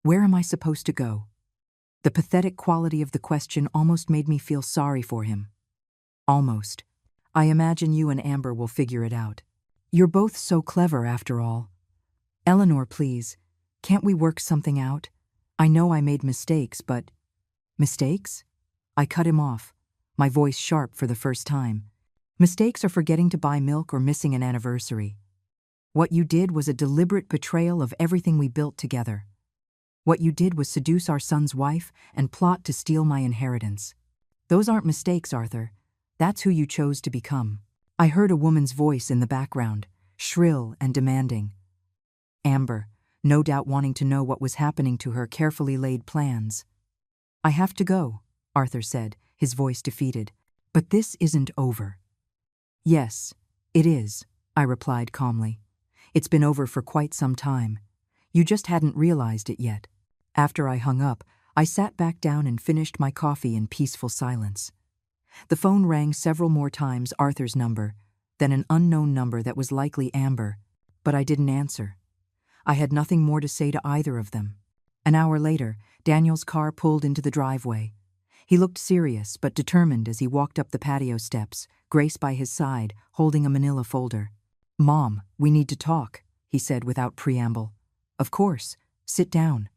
Speaker 1: "Where am I supposed to go?" The pathetic quality of the question almost made me feel sorry for him. "Almost. I imagine you and Amber will figure it out. You're both so clever, after all. Eleanor, please, can't we work something out? I know I made mistakes, but—" "Mistakes?" I cut him off, my voice sharp for the first time. "Mistakes are forgetting to buy milk or missing an anniversary. What you did was a deliberate betrayal of everything we built together. What you did was seduce our son's wife and plot to steal my inheritance. Those aren't mistakes, Arthur. That's who you chose to become." I heard a woman's voice in the background, shrill and demanding. Amber, no doubt wanting to know what was happening to her carefully laid plans. "I have to go," Arthur said, his voice defeated. "But this isn't over." "Yes, it is," I replied calmly. "It's been over for quite some time. You just hadn't realized it yet." After I hung up, I sat back down and finished my coffee in peaceful silence. The phone rang several more times, Arthur's number, then an unknown number that was likely Amber, but I didn't answer. I had nothing more to say to either of them. An hour later, Daniel's car pulled into the driveway. He looked serious but determined as he walked up the patio steps, Grace by his side, holding a manila folder. "Mom, we need to talk," he said without preamble. "Of course. Sit down."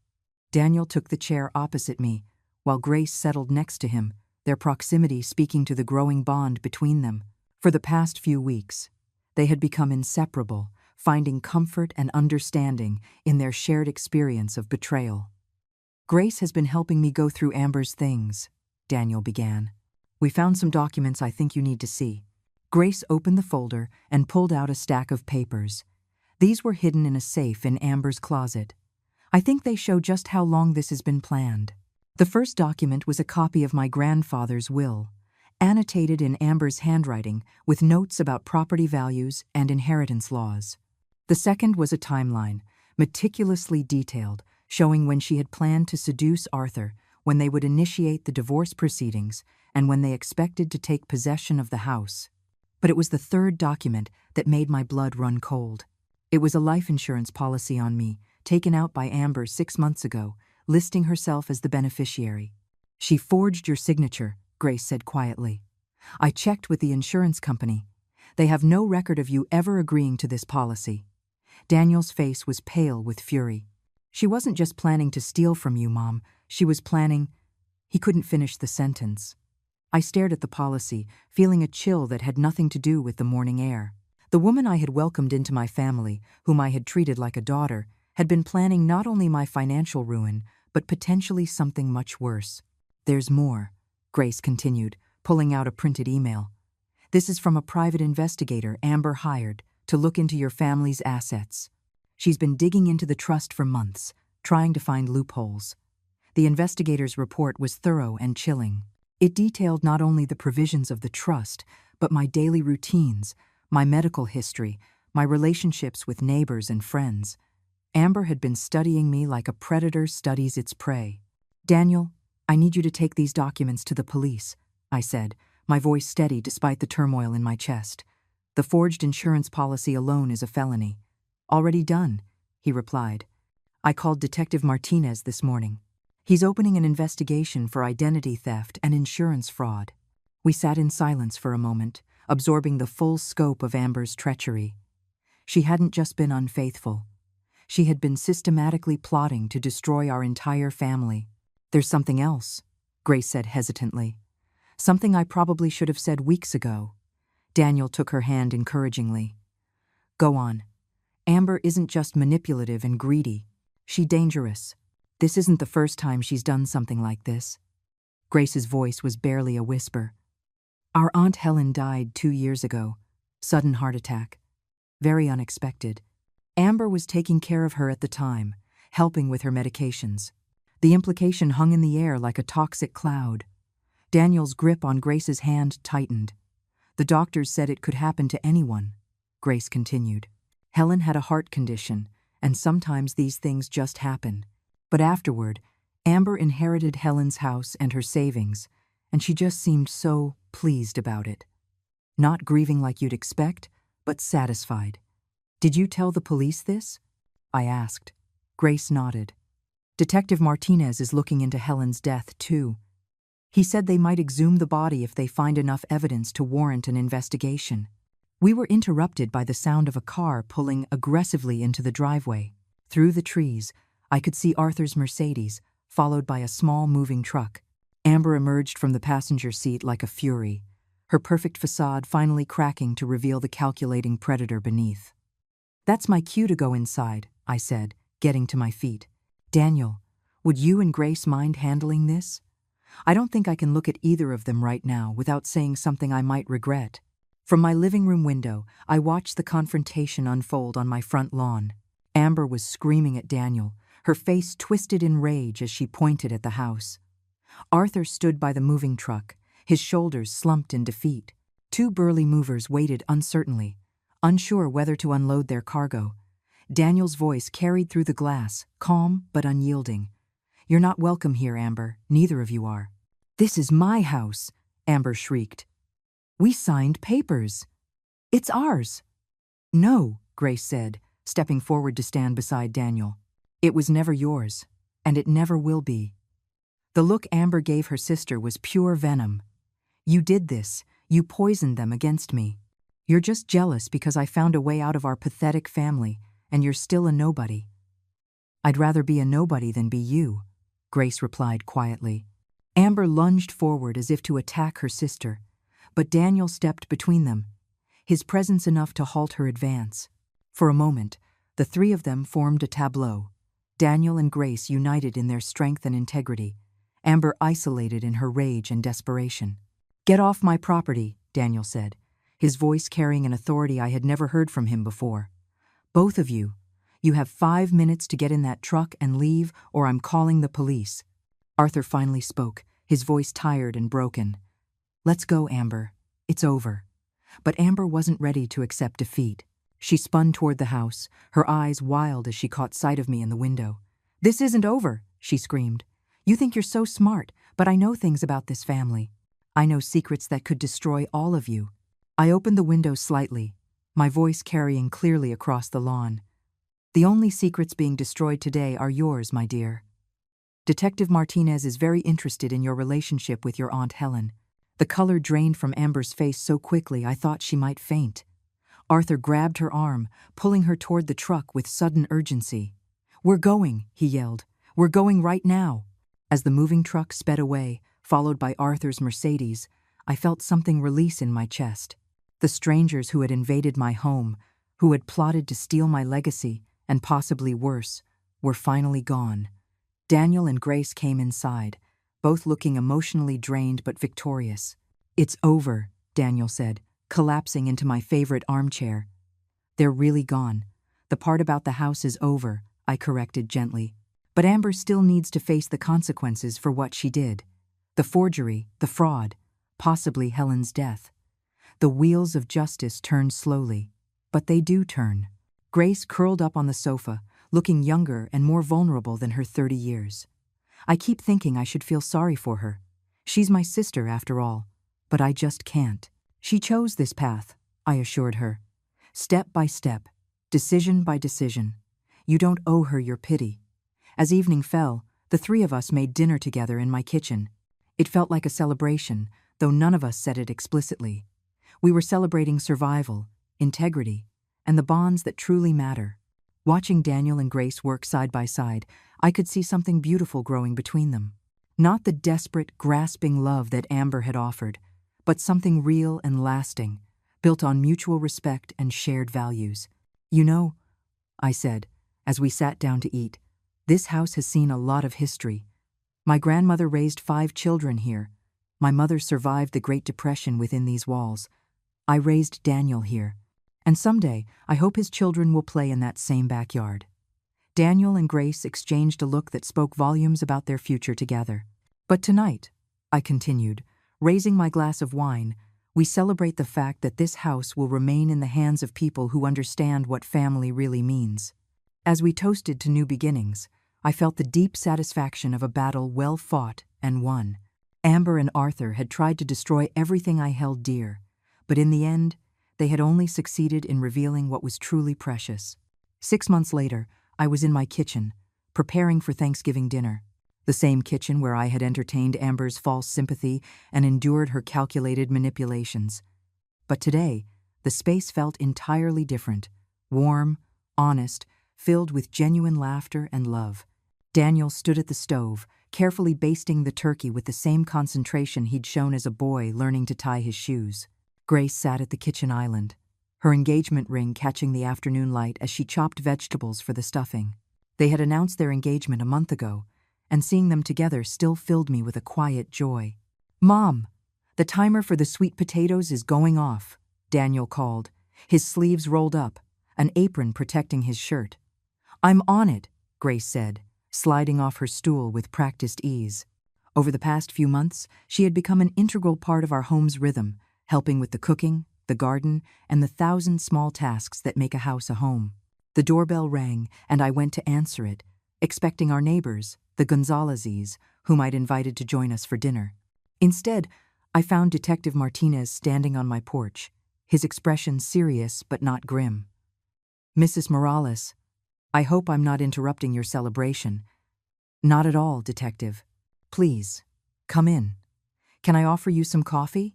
Speaker 1: Daniel took the chair opposite me, while Grace settled next to him, their proximity speaking to the growing bond between them. For the past few weeks, they had become inseparable, finding comfort and understanding in their shared experience of betrayal. "Grace has been helping me go through Amber's things," Daniel began. "We found some documents I think you need to see." Grace opened the folder and pulled out a stack of papers. These were hidden in a safe in Amber's closet. I think they show just how long this has been planned. The first document was a copy of my grandfather's will, annotated in Amber's handwriting with notes about property values and inheritance laws. The second was a timeline, meticulously detailed, showing when she had planned to seduce Arthur, when they would initiate the divorce proceedings, and when they expected to take possession of the house. But it was the third document that made my blood run cold. It was a life insurance policy on me, taken out by Amber 6 months ago, listing herself as the beneficiary. "She forged your signature," Grace said quietly. "I checked with the insurance company. They have no record of you ever agreeing to this policy." Daniel's face was pale with fury. "She wasn't just planning to steal from you, Mom. She was planning—" He couldn't finish the sentence. I stared at the policy, feeling a chill that had nothing to do with the morning air. The woman I had welcomed into my family, whom I had treated like a daughter, had been planning not only my financial ruin, but potentially something much worse. "There's more," Grace continued, pulling out a printed email. "This is from a private investigator Amber hired to look into your family's assets. She's been digging into the trust for months, trying to find loopholes." The investigator's report was thorough and chilling. It detailed not only the provisions of the trust, but my daily routines, my medical history, my relationships with neighbors and friends. Amber had been studying me like a predator studies its prey. "Daniel, I need you to take these documents to the police," I said, my voice steady despite the turmoil in my chest. "The forged insurance policy alone is a felony." "Already done," he replied. "I called Detective Martinez this morning. He's opening an investigation for identity theft and insurance fraud." We sat in silence for a moment, absorbing the full scope of Amber's treachery. She hadn't just been unfaithful. She had been systematically plotting to destroy our entire family. "There's something else," Grace said hesitantly. "Something I probably should have said weeks ago." Daniel took her hand encouragingly. "Go on. Amber isn't just manipulative and greedy. She's dangerous. This isn't the first time she's done something like this." Grace's voice was barely a whisper. "Our Aunt Helen died 2 years ago. Sudden heart attack. Very unexpected. Amber was taking care of her at the time, helping with her medications. The implication hung in the air like a toxic cloud." Daniel's grip on Grace's hand tightened. "The doctors said it could happen to anyone," Grace continued. "Helen had a heart condition, and sometimes these things just happen. But afterward, Amber inherited Helen's house and her savings, and she just seemed so pleased about it. Not grieving like you'd expect, but satisfied." "Did you tell the police this?" I asked. Grace nodded. "Detective Martinez is looking into Helen's death, too. He said they might exhume the body if they find enough evidence to warrant an investigation." We were interrupted by the sound of a car pulling aggressively into the driveway. Through the trees, I could see Arthur's Mercedes, followed by a small moving truck. Amber emerged from the passenger seat like a fury, her perfect facade finally cracking to reveal the calculating predator beneath. "That's my cue to go inside," I said, getting to my feet. "Daniel, would you and Grace mind handling this? I don't think I can look at either of them right now without saying something I might regret." From my living room window, I watched the confrontation unfold on my front lawn. Amber was screaming at Daniel, her face twisted in rage as she pointed at the house. Arthur stood by the moving truck, his shoulders slumped in defeat. 2 burly movers waited uncertainly, unsure whether to unload their cargo. Daniel's voice carried through the glass, calm but unyielding. "You're not welcome here, Amber. Neither of you are." "This is my house," Amber shrieked. "We signed papers. It's ours." "No," Grace said, stepping forward to stand beside Daniel. "It was never yours, and it never will be." The look Amber gave her sister was pure venom. "You did this. You poisoned them against me. You're just jealous because I found a way out of our pathetic family, and you're still a nobody." "I'd rather be a nobody than be you," Grace replied quietly. Amber lunged forward as if to attack her sister, but Daniel stepped between them, his presence enough to halt her advance. For a moment, the 3 of them formed a tableau. Daniel and Grace united in their strength and integrity, Amber isolated in her rage and desperation. "Get off my property," Daniel said, his voice carrying an authority I had never heard from him before. "Both of you. You have 5 minutes to get in that truck and leave, or I'm calling the police." Arthur finally spoke, his voice tired and broken. "Let's go, Amber. It's over." But Amber wasn't ready to accept defeat. She spun toward the house, her eyes wild as she caught sight of me in the window. "This isn't over," she screamed. "You think you're so smart, but I know things about this family. I know secrets that could destroy all of you." I opened the window slightly, my voice carrying clearly across the lawn. "The only secrets being destroyed today are yours, my dear. Detective Martinez is very interested in your relationship with your Aunt Helen." The color drained from Amber's face so quickly I thought she might faint. Arthur grabbed her arm, pulling her toward the truck with sudden urgency. "We're going," he yelled. "We're going right now." As the moving truck sped away, followed by Arthur's Mercedes, I felt something release in my chest. The strangers who had invaded my home, who had plotted to steal my legacy, and possibly worse, were finally gone. Daniel and Grace came inside, both looking emotionally drained but victorious. "It's over," Daniel said, collapsing into my favorite armchair. "They're really gone. The part about the house is over," I corrected gently. "But Amber still needs to face the consequences for what she did. The forgery, the fraud, possibly Helen's death. The wheels of justice turn slowly, but they do turn." Grace curled up on the sofa, looking younger and more vulnerable than her 30 years. "I keep thinking I should feel sorry for her. She's my sister, after all. But I just can't. She chose this path," I assured her. "Step by step, decision by decision. You don't owe her your pity." As evening fell, the 3 of us made dinner together in my kitchen. It felt like a celebration, though none of us said it explicitly. We were celebrating survival, integrity, and the bonds that truly matter. Watching Daniel and Grace work side by side, I could see something beautiful growing between them. Not the desperate, grasping love that Amber had offered, but something real and lasting, built on mutual respect and shared values. "You know," I said, as we sat down to eat, "this house has seen a lot of history. My grandmother raised 5 children here. My mother survived the Great Depression within these walls. I raised Daniel here. And someday, I hope his children will play in that same backyard." Daniel and Grace exchanged a look that spoke volumes about their future together. "But tonight," I continued, raising my glass of wine, "we celebrate the fact that this house will remain in the hands of people who understand what family really means." As we toasted to new beginnings, I felt the deep satisfaction of a battle well fought and won. Amber and Arthur had tried to destroy everything I held dear, but in the end, they had only succeeded in revealing what was truly precious. 6 months later, I was in my kitchen, preparing for Thanksgiving dinner. The same kitchen where I had entertained Amber's false sympathy and endured her calculated manipulations. But today, the space felt entirely different, warm, honest, filled with genuine laughter and love. Daniel stood at the stove, carefully basting the turkey with the same concentration he'd shown as a boy learning to tie his shoes. Grace sat at the kitchen island, her engagement ring catching the afternoon light as she chopped vegetables for the stuffing. They had announced their engagement a month ago, and seeing them together still filled me with a quiet joy. "Mom, the timer for the sweet potatoes is going off," Daniel called, his sleeves rolled up, an apron protecting his shirt. "I'm on it," Grace said, sliding off her stool with practiced ease. Over the past few months, she had become an integral part of our home's rhythm, helping with the cooking, the garden, and the 1,000 small tasks that make a house a home. The doorbell rang, and I went to answer it, expecting our neighbors, the Gonzaleses, whom I'd invited to join us for dinner. Instead, I found Detective Martinez standing on my porch, his expression serious but not grim. "Mrs. Morales, I hope I'm not interrupting your celebration." "Not at all, Detective. Please, come in. Can I offer you some coffee?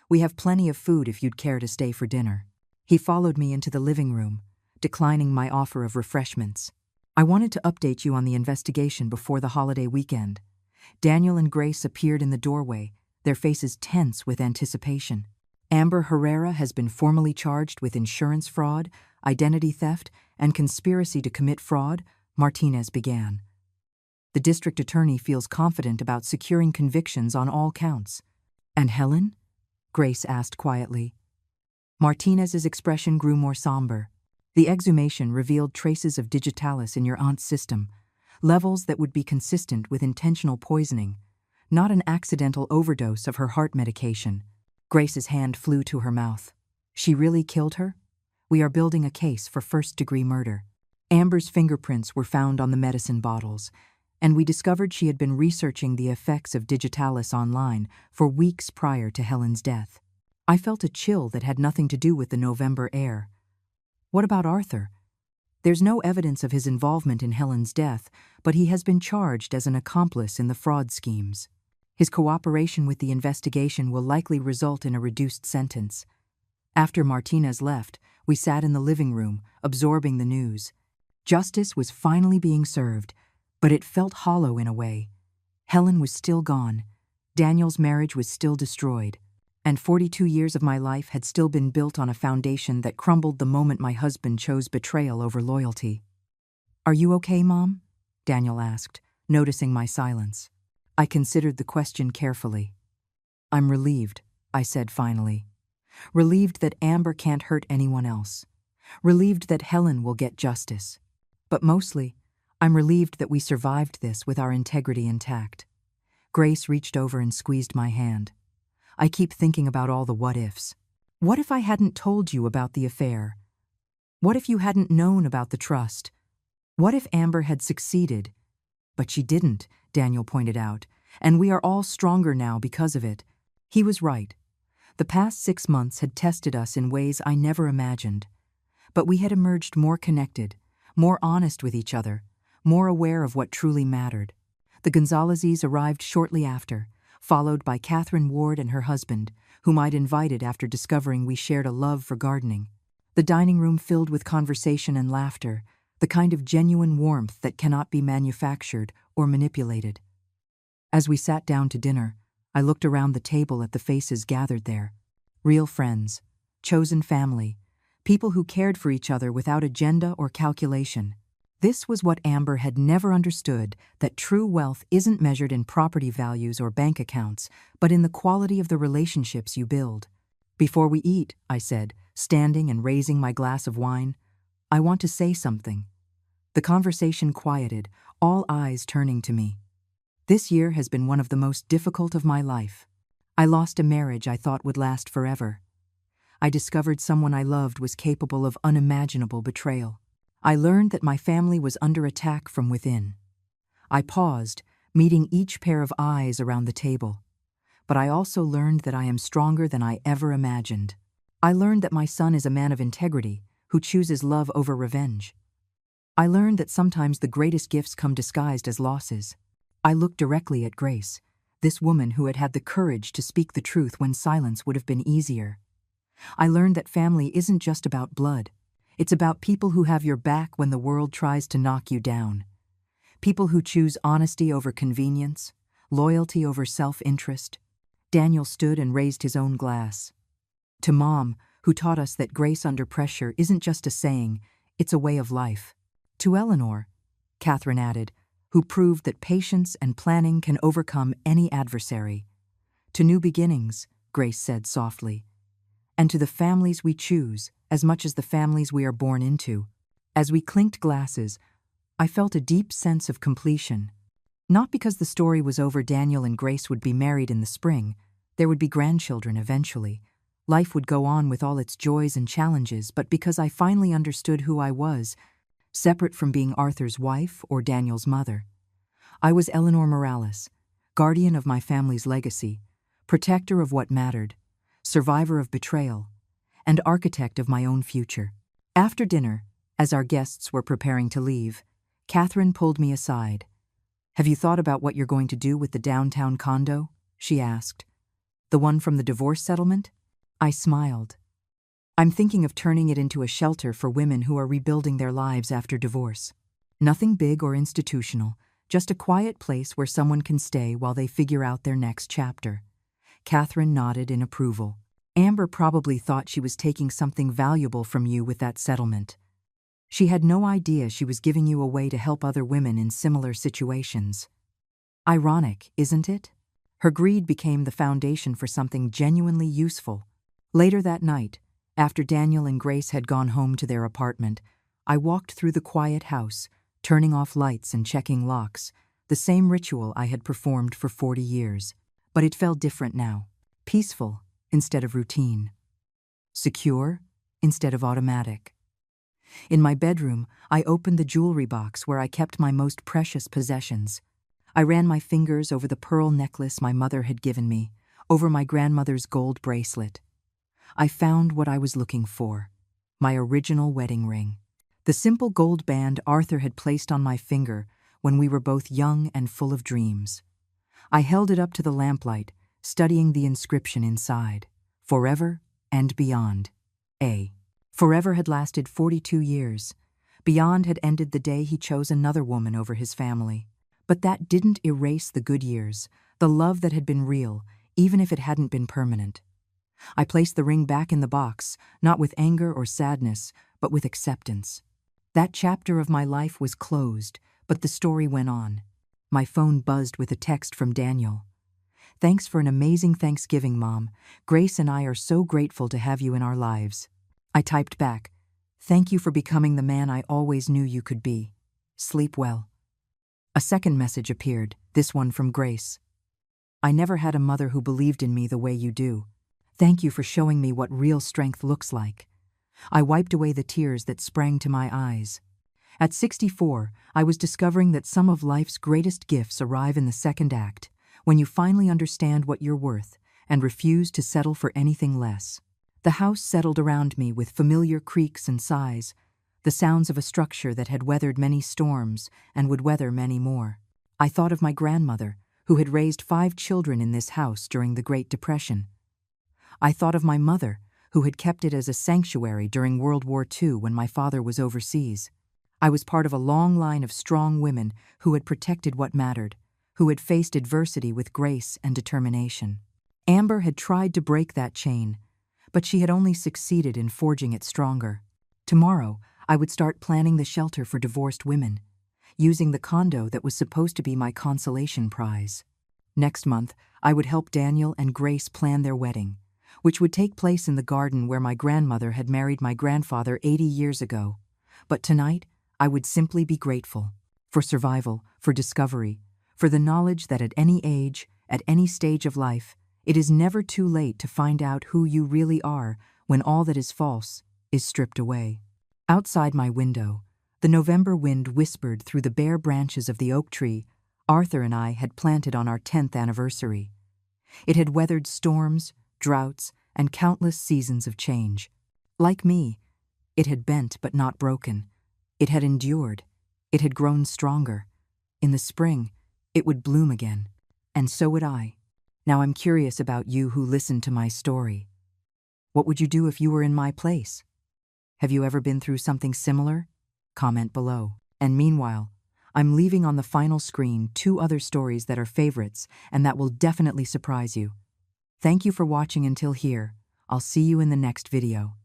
Speaker 1: We have plenty of food if you'd care to stay for dinner." He followed me into the living room, declining my offer of refreshments. "I wanted to update you on the investigation before the holiday weekend." Daniel and Grace appeared in the doorway, their faces tense with anticipation. "Amber Herrera has been formally charged with insurance fraud, identity theft, and conspiracy to commit fraud," Martinez began. "The district attorney feels confident about securing convictions on all counts." "And Helen?" Grace asked quietly. Martinez's expression grew more somber. "The exhumation revealed traces of digitalis in your aunt's system, levels that would be consistent with intentional poisoning, not an accidental overdose of her heart medication." Grace's hand flew to her mouth. "She really killed her? We are building a case for first-degree murder." Amber's fingerprints were found on the medicine bottles, and we discovered she had been researching the effects of digitalis online for weeks prior to Helen's death. I felt a chill that had nothing to do with the November air. "What about Arthur?" "There's no evidence of his involvement in Helen's death, but he has been charged as an accomplice in the fraud schemes. His cooperation with the investigation will likely result in a reduced sentence." After Martinez left, we sat in the living room, absorbing the news. Justice was finally being served, but it felt hollow in a way. Helen was still gone, Daniel's marriage was still destroyed, and 42 years of my life had still been built on a foundation that crumbled the moment my husband chose betrayal over loyalty. "Are you okay, Mom?" Daniel asked, noticing my silence. I considered the question carefully. "I'm relieved," I said finally. "Relieved that Amber can't hurt anyone else. Relieved that Helen will get justice. But mostly, I'm relieved that we survived this with our integrity intact." Grace reached over and squeezed my hand. "I keep thinking about all the what-ifs. What if I hadn't told you about the affair? What if you hadn't known about the trust? What if Amber had succeeded? But she didn't," Daniel pointed out, "and we are all stronger now because of it." He was right. The past 6 months had tested us in ways I never imagined. But we had emerged more connected, more honest with each other, more aware of what truly mattered. The Gonzaleses arrived shortly after, followed by Catherine Ward and her husband, whom I'd invited after discovering we shared a love for gardening. The dining room filled with conversation and laughter, the kind of genuine warmth that cannot be manufactured or manipulated. As we sat down to dinner, I looked around the table at the faces gathered there. Real friends, chosen family, people who cared for each other without agenda or calculation. This was what Amber had never understood, that true wealth isn't measured in property values or bank accounts, but in the quality of the relationships you build. "Before we eat," I said, standing and raising my glass of wine, "I want to say something." The conversation quieted, all eyes turning to me. This year has been one of the most difficult of my life. I lost a marriage I thought would last forever. I discovered someone I loved was capable of unimaginable betrayal. I learned that my family was under attack from within. I paused, meeting each pair of eyes around the table. But I also learned that I am stronger than I ever imagined. I learned that my son is a man of integrity, who chooses love over revenge. I learned that sometimes the greatest gifts come disguised as losses. I looked directly at Grace, this woman who had had the courage to speak the truth when silence would have been easier. I learned that family isn't just about blood. It's about people who have your back when the world tries to knock you down. People who choose honesty over convenience, loyalty over self-interest. Daniel stood and raised his own glass. To Mom, who taught us that grace under pressure isn't just a saying, it's a way of life. To Eleanor, Catherine added, who proved that patience and planning can overcome any adversary. To new beginnings, Grace said softly. And to the families we choose, as much as the families we are born into. As we clinked glasses, I felt a deep sense of completion. Not because the story was over. Daniel and Grace would be married in the spring. There would be grandchildren eventually. Life would go on with all its joys and challenges, but because I finally understood who I was, separate from being Arthur's wife or Daniel's mother. I was Eleanor Morales, guardian of my family's legacy, protector of what mattered, survivor of betrayal, and architect of my own future. After dinner, as our guests were preparing to leave, Catherine pulled me aside. "Have you thought about what you're going to do with the downtown condo?" she asked. "The one from the divorce settlement?" I smiled. "I'm thinking of turning it into a shelter for women who are rebuilding their lives after divorce. Nothing big or institutional, just a quiet place where someone can stay while they figure out their next chapter." Catherine nodded in approval. "Amber probably thought she was taking something valuable from you with that settlement. She had no idea she was giving you away to help other women in similar situations. Ironic, isn't it? Her greed became the foundation for something genuinely useful." Later that night, after Daniel and Grace had gone home to their apartment, I walked through the quiet house, turning off lights and checking locks, the same ritual I had performed for 40 years. But it felt different now, peaceful instead of routine, secure instead of automatic. In my bedroom, I opened the jewelry box where I kept my most precious possessions. I ran my fingers over the pearl necklace my mother had given me, over my grandmother's gold bracelet. I found what I was looking for, my original wedding ring. The simple gold band Arthur had placed on my finger when we were both young and full of dreams. I held it up to the lamplight, studying the inscription inside. Forever and beyond. Forever had lasted 42 years. Beyond had ended the day he chose another woman over his family. But that didn't erase the good years, the love that had been real, even if it hadn't been permanent. I placed the ring back in the box, not with anger or sadness, but with acceptance. That chapter of my life was closed, but the story went on. My phone buzzed with a text from Daniel. "Thanks for an amazing Thanksgiving, Mom. Grace and I are so grateful to have you in our lives." I typed back, "Thank you for becoming the man I always knew you could be. Sleep well." A second message appeared, this one from Grace. "I never had a mother who believed in me the way you do. Thank you for showing me what real strength looks like." I wiped away the tears that sprang to my eyes. At 64, I was discovering that some of life's greatest gifts arrive in the second act, when you finally understand what you're worth and refuse to settle for anything less. The house settled around me with familiar creaks and sighs, the sounds of a structure that had weathered many storms and would weather many more. I thought of my grandmother, who had raised 5 children in this house during the Great Depression. I thought of my mother, who had kept it as a sanctuary during World War II when my father was overseas. I was part of a long line of strong women who had protected what mattered, who had faced adversity with grace and determination. Amber had tried to break that chain, but she had only succeeded in forging it stronger. Tomorrow, I would start planning the shelter for divorced women, using the condo that was supposed to be my consolation prize. Next month, I would help Daniel and Grace plan their wedding, which would take place in the garden where my grandmother had married my grandfather 80 years ago. But tonight, I would simply be grateful for survival, for discovery, for the knowledge that at any age, at any stage of life, it is never too late to find out who you really are when all that is false is stripped away. Outside my window, the November wind whispered through the bare branches of the oak tree Arthur and I had planted on our 10th anniversary. It had weathered storms, droughts, and countless seasons of change. Like me, it had bent but not broken. It had endured. It had grown stronger. In the spring, it would bloom again. And so would I. Now I'm curious about you who listened to my story. What would you do if you were in my place? Have you ever been through something similar? Comment below. And meanwhile, I'm leaving on the final screen 2 other stories that are favorites and that will definitely surprise you. Thank you for watching until here. I'll see you in the next video.